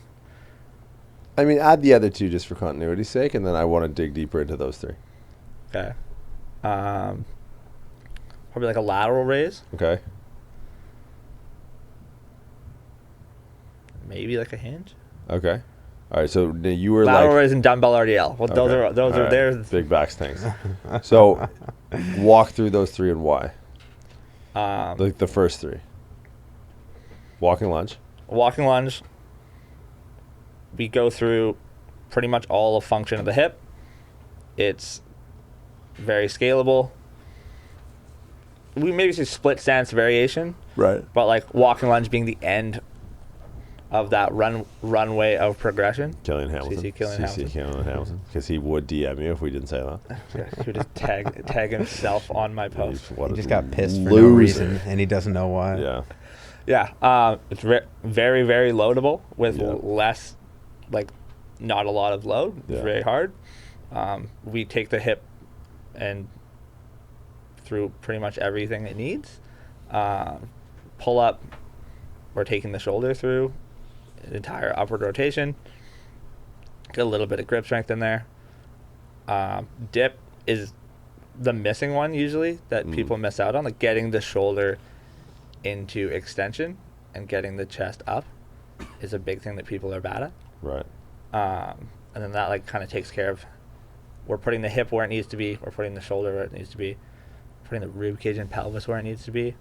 I mean, add the other 2 just for continuity's sake, and then I want to dig deeper into those 3. Okay. Probably like a lateral raise. Okay. Maybe like a hinge. Okay. All right. So you were Lateral like raise and dumbbell RDL. Well, those okay. are All right. there. Big back things. So walk through those 3 and why. Like the first 3. Walking lunge. Walking lunge. We go through pretty much all of function of the hip. It's very scalable. We maybe say split stance variation, Right. but like walking lunge being the end of that runway of progression. Killian Hamilton. CC Killian Hamilton. Because he would DM you if we didn't say that. He would just tag himself on my post. He just got pissed for no loser. reason, and he doesn't know why. Yeah. Yeah, it's very, very loadable with Yeah. less, like, not a lot of load. It's Yeah. very hard. We take the hip and through pretty much everything it needs. Pull up, we're taking the shoulder through the entire upward rotation. Get a little bit of grip strength in there. Dip is the missing one usually that people miss out on, like getting the shoulder into extension and getting the chest up is a big thing that people are bad at. Right. And then that like kind of takes care of, we're putting the hip where it needs to be, we're putting the shoulder where it needs to be, putting the rib cage and pelvis where it needs to be.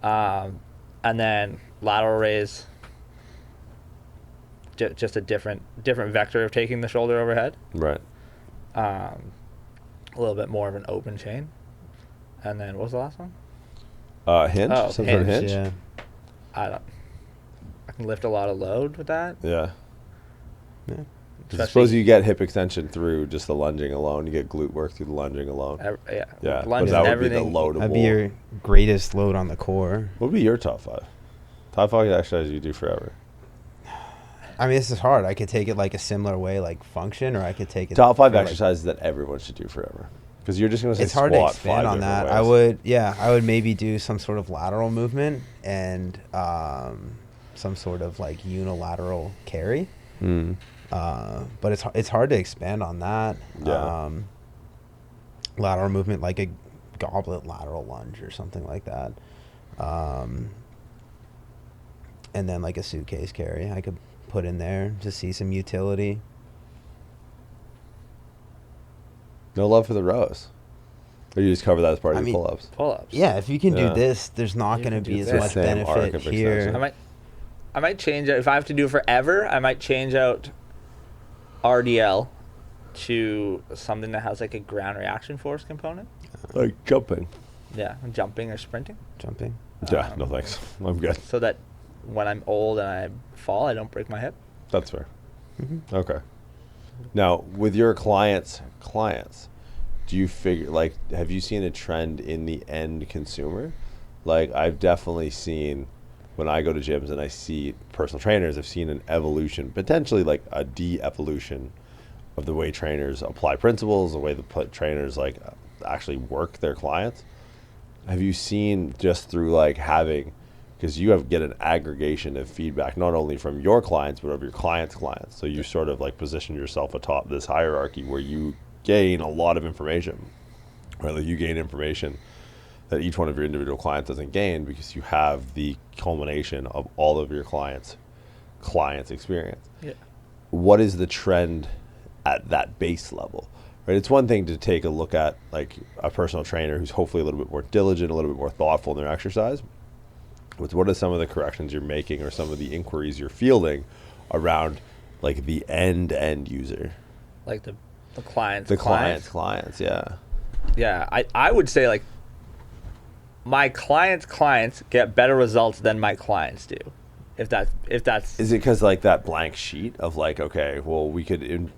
And then lateral raise, just a different vector of taking the shoulder overhead. Right. A little bit more of an open chain. And then what was the last one? Hinge? Oh, Some sort of hinge? Yeah. I can lift a lot of load with that. Yeah. Yeah. 'Cause I suppose you get hip extension through just the lunging alone. You get glute work through the lunging alone. Yeah. Yeah. Lunge But that and would be the everything. loadable. That'd be your greatest load on the core. What would be your top 5? Top 5 exercises you do forever. I mean, this is hard. I could take it like a similar way, like function, or I could take it. Top 5 for, like, exercises that everyone should do forever. Because you're just going to say it's hard to squat expand 5 on that. different ways. I would maybe do some sort of lateral movement and some sort of like unilateral carry. But it's hard to expand on that. Yeah. Lateral movement, like a goblet lateral lunge or something like that. And then like a suitcase carry I could put in there to see some utility. No love for the rows. Or you just cover that as part of your pull-ups. Pull-ups. Yeah, if you can Yeah. do this, there's not You going to can do be as this. much Same arc benefit of here. extension. I might change it if I have to do it forever. I might change out RDL to something that has like a ground reaction force component. Like jumping. Yeah, jumping or sprinting, Jumping. Yeah, no thanks. I'm good. so that when I'm old and I fall, I don't break my hip. That's fair. Okay. Now, with your clients, do you figure, like, have you seen a trend in the end consumer? Like, I've definitely seen, when I go to gyms and I see personal trainers, I've seen an evolution, potentially like a de-evolution of the way trainers apply principles, the way the trainers, like, actually work their clients. Have you seen just through, like, having, because you get an aggregation of feedback, not only from your clients, but of your clients' clients. So you sort of, like, position yourself atop this hierarchy where you gain a lot of information, right? Like, you gain information that each one of your individual clients doesn't gain because you have the culmination of all of your clients' experience. Yeah. What is the trend at that base level? Right, it's one thing to take a look at like a personal trainer who's hopefully a little bit more diligent, a little bit more thoughtful in their exercise. But what are some of the corrections you're making or some of the inquiries you're fielding around like the end user? Like the clients. The clients, yeah. Yeah, I would say like my clients get better results than my clients do. If that's Is it because like that blank sheet of like, okay, well we could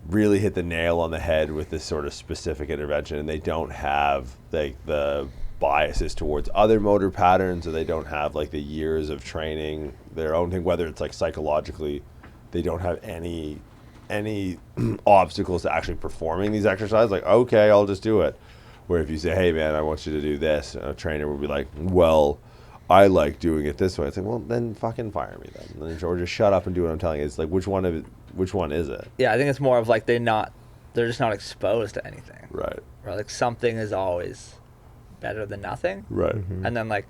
really hit the nail on the head with this sort of specific intervention, and they don't have like the biases towards other motor patterns, or they don't have like the years of training their own thing, whether it's like psychologically they don't have any obstacles to actually performing these exercises. Like, okay, I'll just do it. Where if you say, hey man, I want you to do this, a trainer will be like, well, I like doing it this way. It's like, well, then fucking fire me then, or just shut up and do what I'm telling you. It's like, which one is it? Yeah, I think it's more of like they're just not exposed to anything. Right. Right. Like something is always better than nothing. Right. Mm-hmm. And then like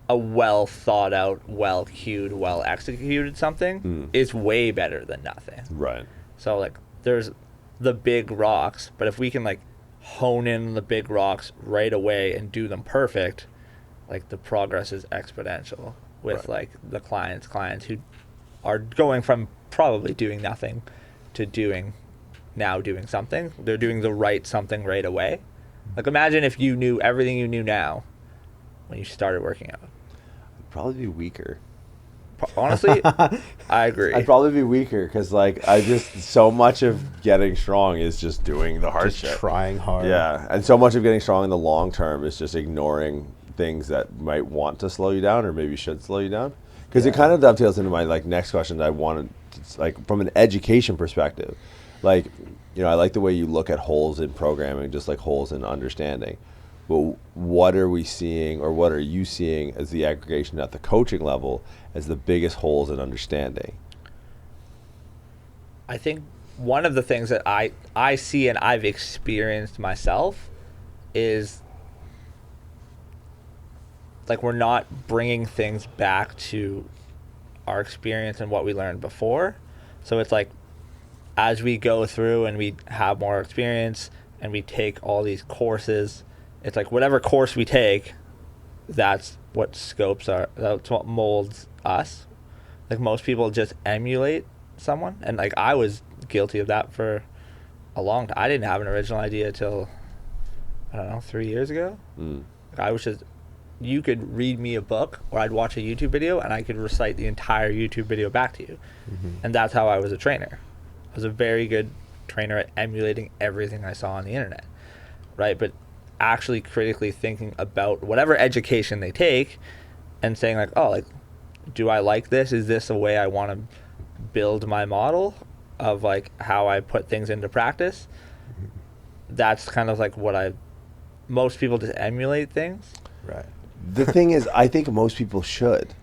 a well thought out, well cued, well executed something is way better than nothing. Right. So like there's the big rocks, but if we can like hone in the big rocks right away and do them perfect, like the progress is exponential with like the clients who are going from probably doing nothing to doing something. They're doing the right something right away. Like imagine if you knew everything you knew now when you started working out. I'd probably be weaker. Honestly, I agree. I'd probably be weaker because like so much of getting strong is just doing the hard shit. Trying hard. Yeah, and so much of getting strong in the long term is just ignoring things that might want to slow you down or maybe should slow you down. Because it kind of dovetails into my like next question that I wanted, like from an education perspective. Like, I like the way you look at holes in programming, just like holes in understanding. But what are we seeing, or what are you seeing as the aggregation at the coaching level as the biggest holes in understanding? I think one of the things that I see and I've experienced myself is like we're not bringing things back to our experience and what we learned before. So it's like as we go through and we have more experience and we take all these courses, it's like whatever course we take, that's what scopes are, that's what molds us. Like most people just emulate someone, and like I was guilty of that for a long time. I didn't have an original idea till, I don't know, 3 years ago. Like I was just, you could read me a book or I'd watch a YouTube video and I could recite the entire YouTube video back to you. And that's how I was a trainer. I was a very good trainer at emulating everything I saw on the internet, right? But actually critically thinking about whatever education they take and saying like, oh, like, do I like this? Is this a way I want to build my model of like how I put things into practice? That's kind of like what most people just emulate things. Right. The thing is, I think most people should.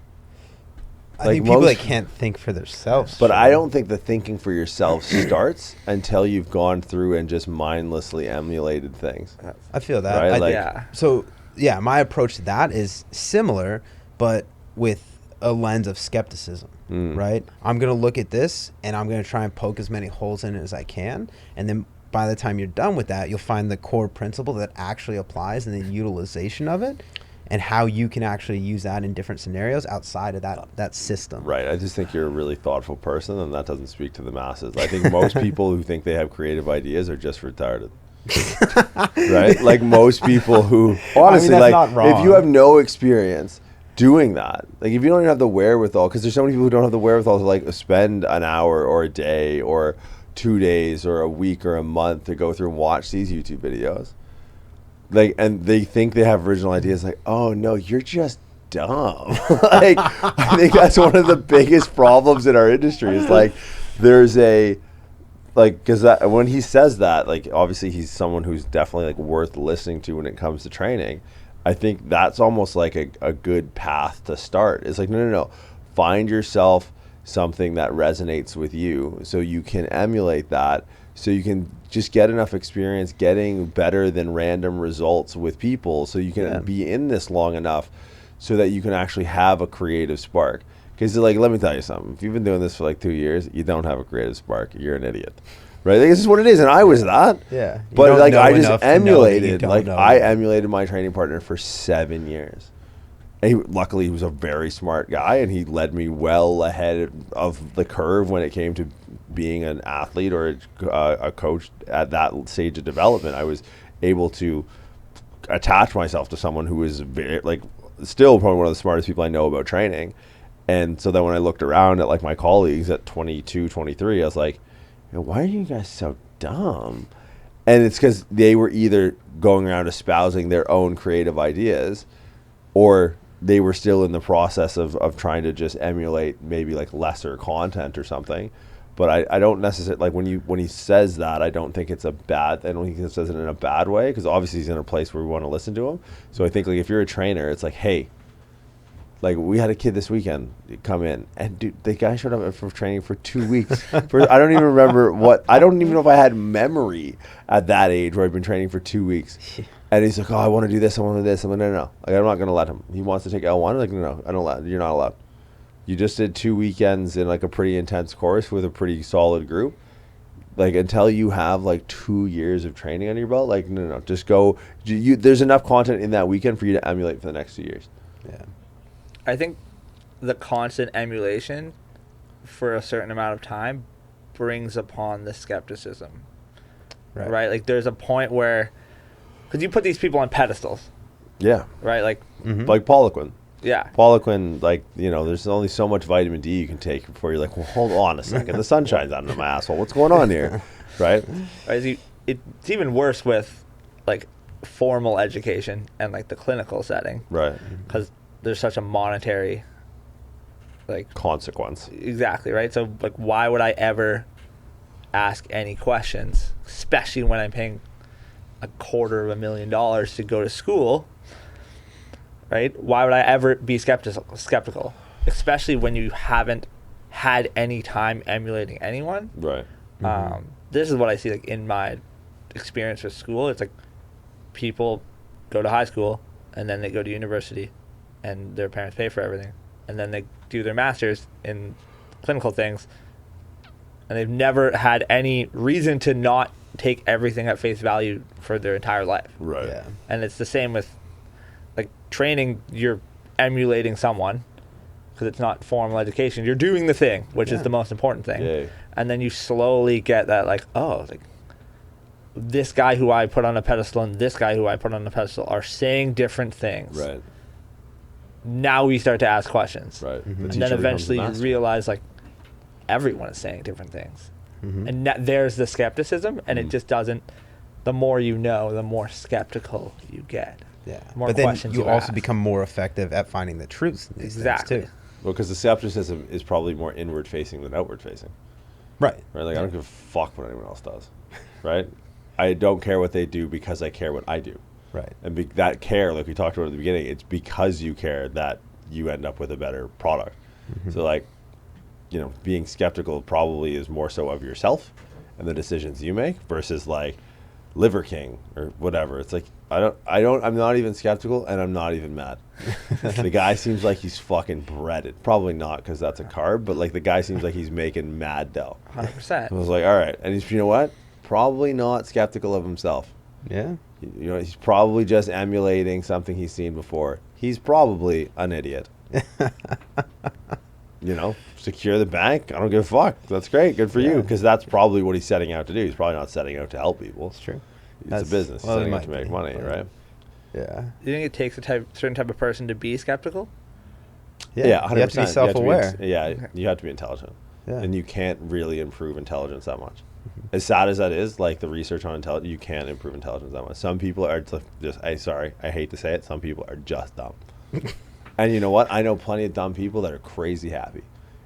I think people that can't think for themselves. But I don't think the thinking for yourself starts until you've gone through and just mindlessly emulated things. I feel that. Right? Yeah. So, yeah, my approach to that is similar, but with a lens of skepticism, right? I'm going to look at this, and I'm going to try and poke as many holes in it as I can, and then by the time you're done with that, you'll find the core principle that actually applies and the utilization of it, and how you can actually use that in different scenarios outside of that system. Right. I just think you're a really thoughtful person, and that doesn't speak to the masses. I think most people who think they have creative ideas are just retarded. Right? Like most people who, honestly, that's not wrong. if you have no experience doing that, like if you don't even have the wherewithal, because there's so many people who don't have the wherewithal to like spend an hour or a day or 2 days or a week or a month to go through and watch these YouTube videos. Like, and they think they have original ideas. Like, oh no, you're just dumb. Like, I think that's one of the biggest problems in our industry. Is like, there's because when he says that, like, obviously he's someone who's definitely like worth listening to when it comes to training. I think that's almost like a good path to start. It's like, no. Find yourself something that resonates with you so you can emulate that, so you can just get enough experience getting better than random results with people, so you can be in this long enough so that you can actually have a creative spark. Because like, let me tell you something, if you've been doing this for like 2 years, you don't have a creative spark, you're an idiot. Right? Like, this is what it is, and I was that. Yeah. But like, I just emulated. Like, I emulated my training partner for 7 years. And luckily, he was a very smart guy, and he led me well ahead of the curve when it came to being an athlete or a coach at that stage of development. I was able to attach myself to someone who was very, like, still probably one of the smartest people I know about training. And so then when I looked around at like my colleagues at 22, 23, I was like, why are you guys so dumb? And it's because they were either going around espousing their own creative ideas, or they were still in the process of trying to just emulate maybe like lesser content or something. But I don't necessarily, like when he says that, I don't think it's a bad, I don't think he says it in a bad way, because obviously he's in a place where we want to listen to him. So I think like if you're a trainer, it's like, hey, like we had a kid this weekend come in, and dude, the guy showed up for training for 2 weeks. I don't even remember I don't even know if I had memory at that age where I'd been training for 2 weeks. And he's like, oh, I want to do this, I want to do this. I'm like, no. Like, I'm not going to let him. He wants to take L1. I'm like, no, I don't let, you're not allowed. You just did 2 weekends in like a pretty intense course with a pretty solid group. Like until you have like 2 years of training under your belt, like no, just go. There's enough content in that weekend for you to emulate for the next 2 years. Yeah. I think the constant emulation for a certain amount of time brings upon the skepticism. Right? Like there's a point where, because you put these people on pedestals. Yeah. Right? Like, like Poliquin. Yeah. Poliquin, like, there's only so much vitamin D you can take before you're like, well, hold on a second. The sun shines out of my asshole. What's going on here? Right? It's even worse with, like, formal education and, like, the clinical setting. Right. Because there's such a monetary, like... consequence. Exactly, right? So, like, why would I ever ask any questions, especially when I'm paying $250,000 to go to school... Right? Why would I ever be skeptical? Especially when you haven't had any time emulating anyone. Right. This is what I see like in my experience with school. It's like people go to high school and then they go to university and their parents pay for everything. And then they do their masters in clinical things. And they've never had any reason to not take everything at face value for their entire life. Right. Yeah. And it's the same with like training. You're emulating someone because it's not formal education. You're doing the thing, which is the most important thing. Yeah. And then you slowly get that like, oh, like this guy who I put on a pedestal and this guy who I put on a pedestal are saying different things. Right. Now we start to ask questions. Right. The And teacher then becomes the eventually you master. realize like everyone is saying different things. And there's the skepticism, and it just doesn't, the more you know, the more skeptical you get. Yeah. More But then questions you you also ask. become more effective at finding the truth in these Exactly. things too. Well, because the skepticism is probably more inward facing than outward facing. Right. Right. Like I don't give a fuck what anyone else does. Right. I don't care what they do because I care what I do. Right. And that care, like we talked about at the beginning, it's because you care that you end up with a better product. So like, being skeptical probably is more so of yourself and the decisions you make versus like Liver King or whatever. It's like I'm not even skeptical and I'm not even mad. The guy seems like he's fucking breaded. Probably not because that's a carb, but like the guy seems like he's making mad dough. 100%. I was like, all right. And he's, you know what? Probably not skeptical of himself. Yeah. He's probably just emulating something he's seen before. He's probably an idiot. Secure the bank. I don't give a fuck. That's great. Good for you. Because that's probably what he's setting out to do. He's probably not setting out to help people. It's true. It's a business. Well, He's setting it out to might make be, money, but- right? Yeah. Do you think it takes a certain type of person to be skeptical? Yeah. 100%. You have to be self-aware. You have to be intelligent. Yeah. And you can't really improve intelligence that much. As sad as that is, like the research on intelligence, you can't improve intelligence that much. Some people are just, I hate to say it, some people are just dumb. And you know what? I know plenty of dumb people that are crazy happy.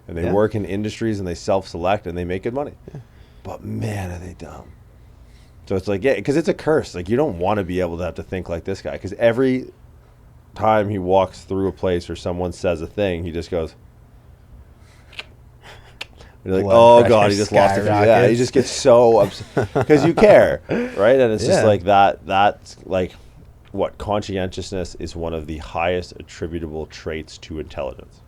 And they work in industries and they self-select and they make good money. Yeah. But man, are they dumb. So it's like, because it's a curse. Like you don't want to be able to have to think like this guy. Because every time he walks through a place or someone says a thing, he just goes... You're like, Blood oh God, he just lost it. Yeah, he just gets so upset because you care, right? And it's just like that. That's like what conscientiousness is one of the highest attributable traits to intelligence.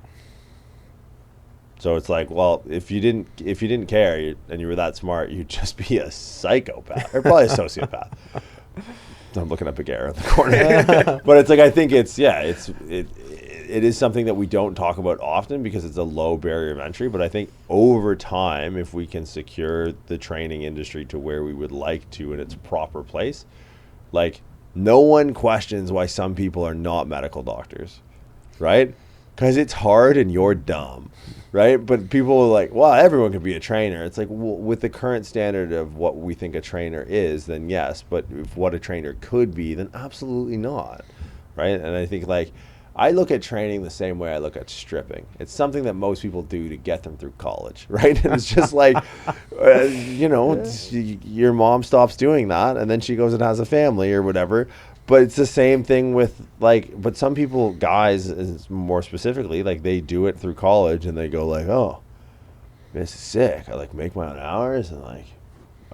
So it's like, well, if you didn't care and you were that smart, you'd just be a psychopath or probably a sociopath. I'm looking up a Gare in the corner, but it's like I think it is something that we don't talk about often because it's a low barrier of entry. But I think over time, if we can secure the training industry to where we would like to in its proper place, like no one questions why some people are not medical doctors, right? because it's hard and you're dumb, right? But people are like, well, everyone can be a trainer. It's like, well, with the current standard of what we think a trainer is, then yes. But if what a trainer could be, then absolutely not, right? And I think like, I look at training the same way I look at stripping. It's something that most people do to get them through college, right? And it's just like, your mom stops doing that, and then she goes and has a family or whatever. But it's the same thing with like, but some people, guys more specifically, like they do it through college and they go like, oh, this is sick. I like make my own hours and like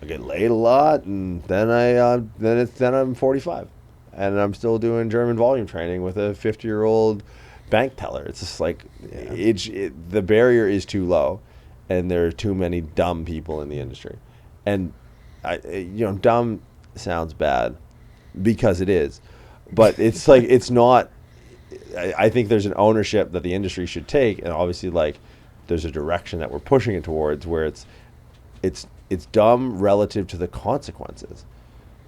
I get laid a lot, and then then I'm 45. And I'm still doing German volume training with a 50-year-old bank teller. It's just like, the barrier is too low, and there are too many dumb people in the industry. And, dumb sounds bad because it is. But it's like, it's not, I think there's an ownership that the industry should take. And obviously, like, there's a direction that we're pushing it towards where it's dumb relative to the consequences,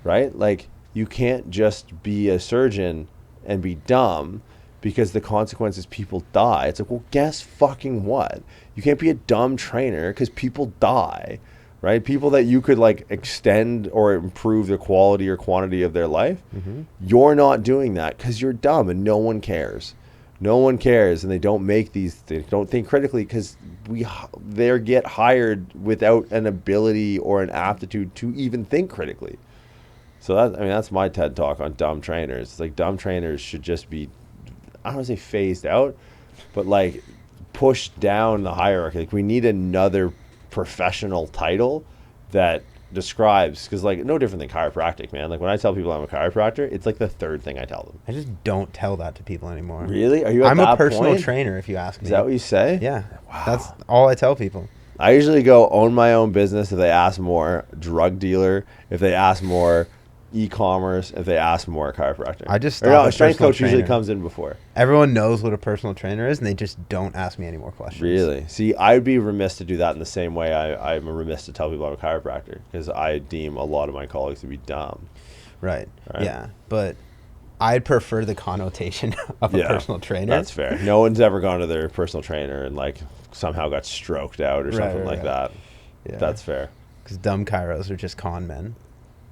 right? Like, you can't just be a surgeon and be dumb because the consequence is people die. It's like, well, guess fucking what? You can't be a dumb trainer because people die, right? People that you could like extend or improve the quality or quantity of their life. Mm-hmm. You're not doing that because you're dumb and no one cares. No one cares, and they don't make these. They don't think critically because they get hired without an ability or an aptitude to even think critically. So that's my TED talk on dumb trainers. It's like dumb trainers should just be, I don't want to say phased out, but like pushed down the hierarchy. Like we need another professional title that describes, because like no different than chiropractic, man. Like when I tell people I'm a chiropractor, it's like the third thing I tell them. I just don't tell that to people anymore. Really? Are you? I'm a personal trainer, if you ask me. Is that what you say? Yeah. Wow. That's all I tell people. I usually go own my own business if they ask more, drug dealer if they ask more, e-commerce if they ask more, chiropractor. I just a strength coach usually comes in before. Everyone knows what a personal trainer is, and they just don't ask me any more questions. Really? See, I'd be remiss to do that in the same way I'm remiss to tell people I'm a chiropractor, because I deem a lot of my colleagues to be dumb. Right. Yeah, but I'd prefer the connotation of a personal trainer. That's fair. No one's ever gone to their personal trainer and like somehow got stroked out or something like that. Yeah. That's fair. Because dumb chiros are just con men.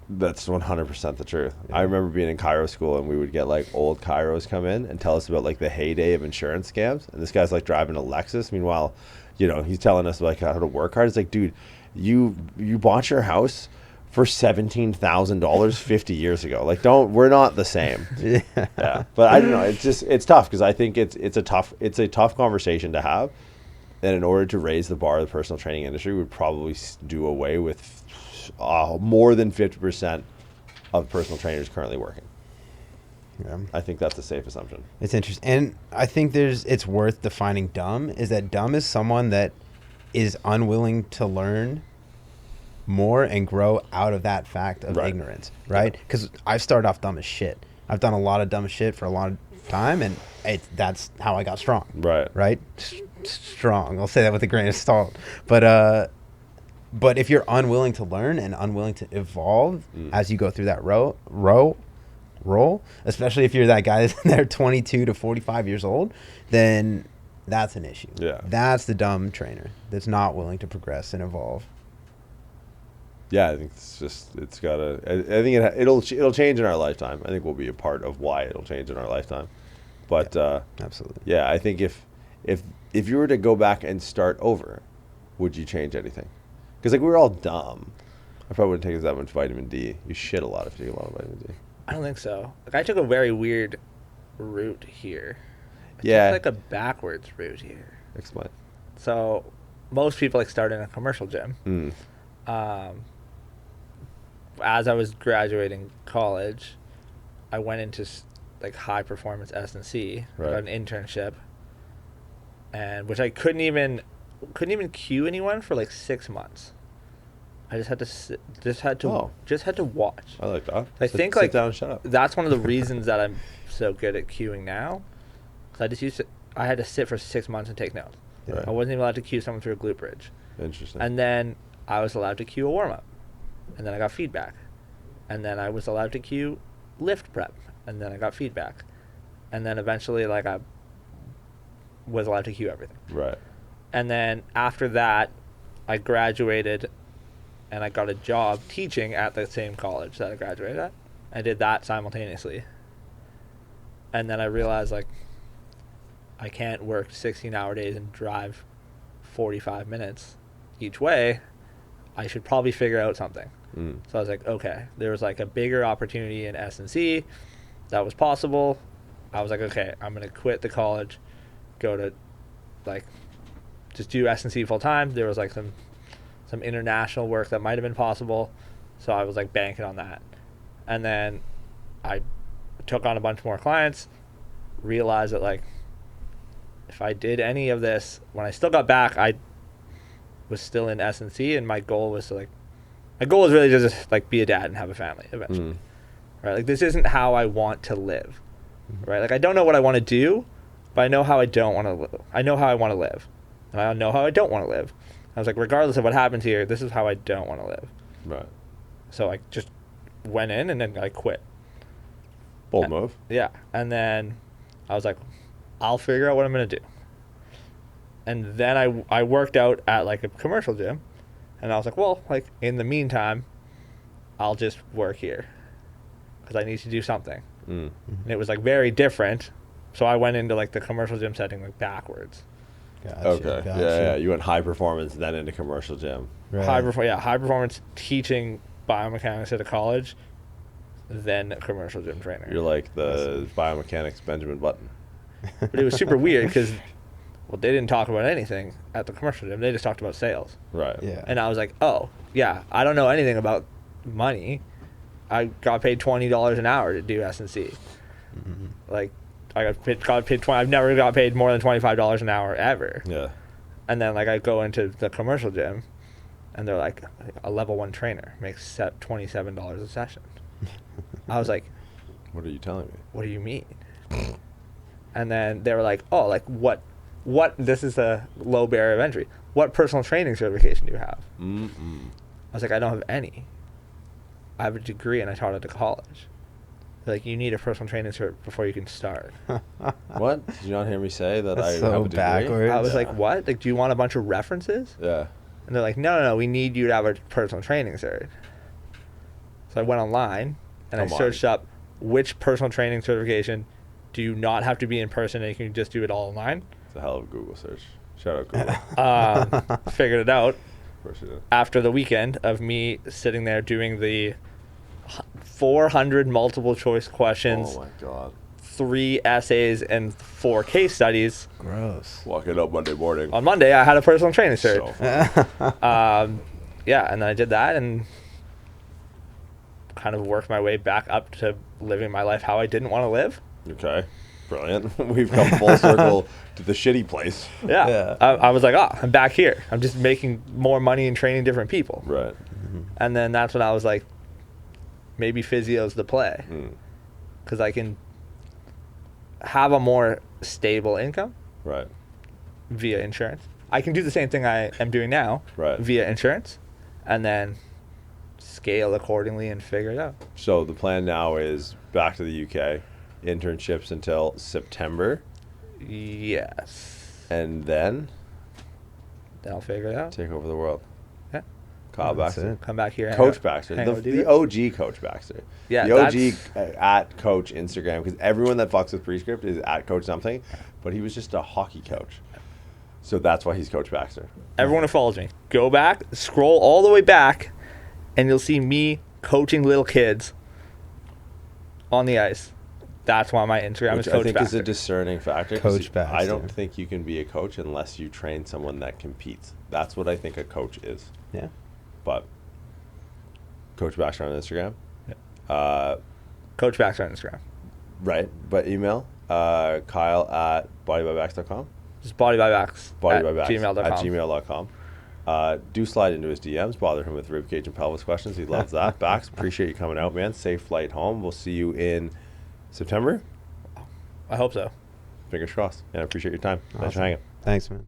That's 100% the truth. Yeah. I remember being in chiro school, and we would get like old chiros come in and tell us about like the heyday of insurance scams. And this guy's like driving a Lexus. Meanwhile, he's telling us like how to work hard. It's like, dude, you bought your house for $17,000 50 years ago. Like, we're not the same. Yeah. But I don't know. It's tough, because I think it's a tough conversation to have. And in order to raise the bar of the personal training industry, we'd probably do away with more than 50% of personal trainers currently working. Yeah. I think that's a safe assumption. It's interesting. And I think it's worth defining dumb, is that dumb is someone that is unwilling to learn more and grow out of that fact of ignorance, right? Because I've started off dumb as shit. I've done a lot of dumb shit for a long time, and that's how I got strong. Right? Strong. I'll say that with a grain of salt. But if you're unwilling to learn and unwilling to evolve as you go through that role, especially if you're that guy that's in there 22 to 45 years old, then that's an issue. Yeah. That's the dumb trainer that's not willing to progress and evolve. Yeah, I think it's gotta. I think it'll change in our lifetime. I think we'll be a part of why it'll change in our lifetime. But absolutely. Yeah, I think if you were to go back and start over, would you change anything? Because like we were all dumb. I probably wouldn't take that much vitamin D. You shit a lot if you take a lot of vitamin D. I don't think so. Like I took a very weird route here. I took like a backwards route here. Explain. So most people like start in a commercial gym. As I was graduating college, I went into like high performance S&C, got an internship, and which I couldn't even cue anyone for like 6 months. I just had to watch. I like that. Sit down and shut up. That's one of the reasons that I'm so good at cueing now. Cause I had to sit for 6 months and take notes. I wasn't even allowed to cue someone through a glute bridge. Interesting. And then I was allowed to cue a warm up, and then I got feedback, and then I was allowed to cue lift prep, and then I got feedback, and then eventually like was allowed to cue everything. Right. And then after that, I graduated and I got a job teaching at the same college that I graduated at. I did that simultaneously. And then I realized, like, I can't work 16-hour days and drive 45 minutes each way. I should probably figure out something. So I was like, okay, there was like a bigger opportunity in S&C that was possible. I was like, okay, I'm going to quit the college, go to like just do S&C full time. There was like some international work that might have been possible. So I was like banking on that. And then I took on a bunch more clients, realized that like if I did any of this, when I still got back, I was still in S&C, and my goal was to really just like be a dad and have a family eventually. Right? Like, this isn't how I want to live. Right? Like, I don't know what I want to do, but I know how I don't want to live. I know how I want to live, and I know how I don't want to live. I was like, regardless of what happens here, this is how I don't want to live. Right. So I just went in and then I quit. Bold move. Yeah. And then I was like, I'll figure out what I'm going to do. And then I worked out at like a commercial gym, and I was like, well, like in the meantime, I'll just work here because I need to do something. And it was like very different. So I went into like the commercial gym setting like backwards. Gotcha, Okay. gotcha. Yeah. You went high performance, then into commercial gym. Right. High performance teaching biomechanics at a college, then a commercial gym trainer. You're like the biomechanics Benjamin Button. But it was super weird because, well, they didn't talk about anything at the commercial gym. They just talked about sales. Right. Yeah. And I was like, oh, yeah, I don't know anything about money. I got paid $20 an hour to do S&C. Like, I got paid 20. I've never got paid more than $25 an hour ever. Yeah. And then like I go into the commercial gym, and they're like, a level 1 trainer makes $27 a session. I was like, What are you telling me? what do you mean? And then they were like, oh, like what, this is a low barrier of entry. What personal training certification do you have? I was like, I don't have any. I have a degree and I taught at a college. They're like, you need a personal training cert before you can start. What? Did you not hear me say that That's I so have a degree? backwards. I was like, what? Like, do you want a bunch of references? Yeah. And they're like, no, we need you to have a personal training cert. So I went online and I Come on. searched up which personal training certification do you not have to be in person and you can just do it all online. It's a hell of a Google search. Shout out Google. Figured it out Of course you did. after the weekend of me sitting there doing the 400 multiple choice questions, Oh my God. 3 essays, and 4 case studies. Gross. Walking up Monday morning. On Monday, I had a personal training cert. So fun. Yeah, and then I did that and kind of worked my way back up to living my life how I didn't want to live. Okay. Brilliant. We've come full circle to the shitty place. Yeah. Yeah. I was like, I'm back here. I'm just making more money and training different people. Right. And then that's when I was like, maybe physio's the play. Mm. Because I can have a more stable income Right. via insurance. I can do the same thing I am doing now Right. via insurance, and then scale accordingly and figure it out. So the plan now is back to the UK, internships until September, Yes. and then Then I'll figure it out. take over the world. Yeah. Kyle That's Baxter. it. Come back here. Coach Baxter. hang The, out with you the guys. OG Coach Baxter. Yeah, The OG that's- at Coach Instagram, because everyone that fucks with Prescript is at Coach something, but he was just a hockey coach. So that's why he's Coach Baxter. Everyone who follows me, go back, scroll all the way back, and you'll see me coaching little kids on the ice. That's why my Instagram Which is I Coach think Baxter. is a discerning factor. 'cause Coach Baxter. I don't think you can be a coach unless you train someone that competes. That's what I think a coach is. Yeah. But Coach Baxter on Instagram. Coach Baxter on Instagram. Right. But email Kyle at bodybybax.com. Just bodybybax Bodybybax at gmail.com. at gmail.com. Do slide into his DMs. Bother him with ribcage and pelvis questions. He loves that. Bax, appreciate you coming out, man. Safe flight home. We'll see you in September. I hope so. Fingers crossed. And I appreciate your time. Thanks for Awesome. hanging. Thanks, man.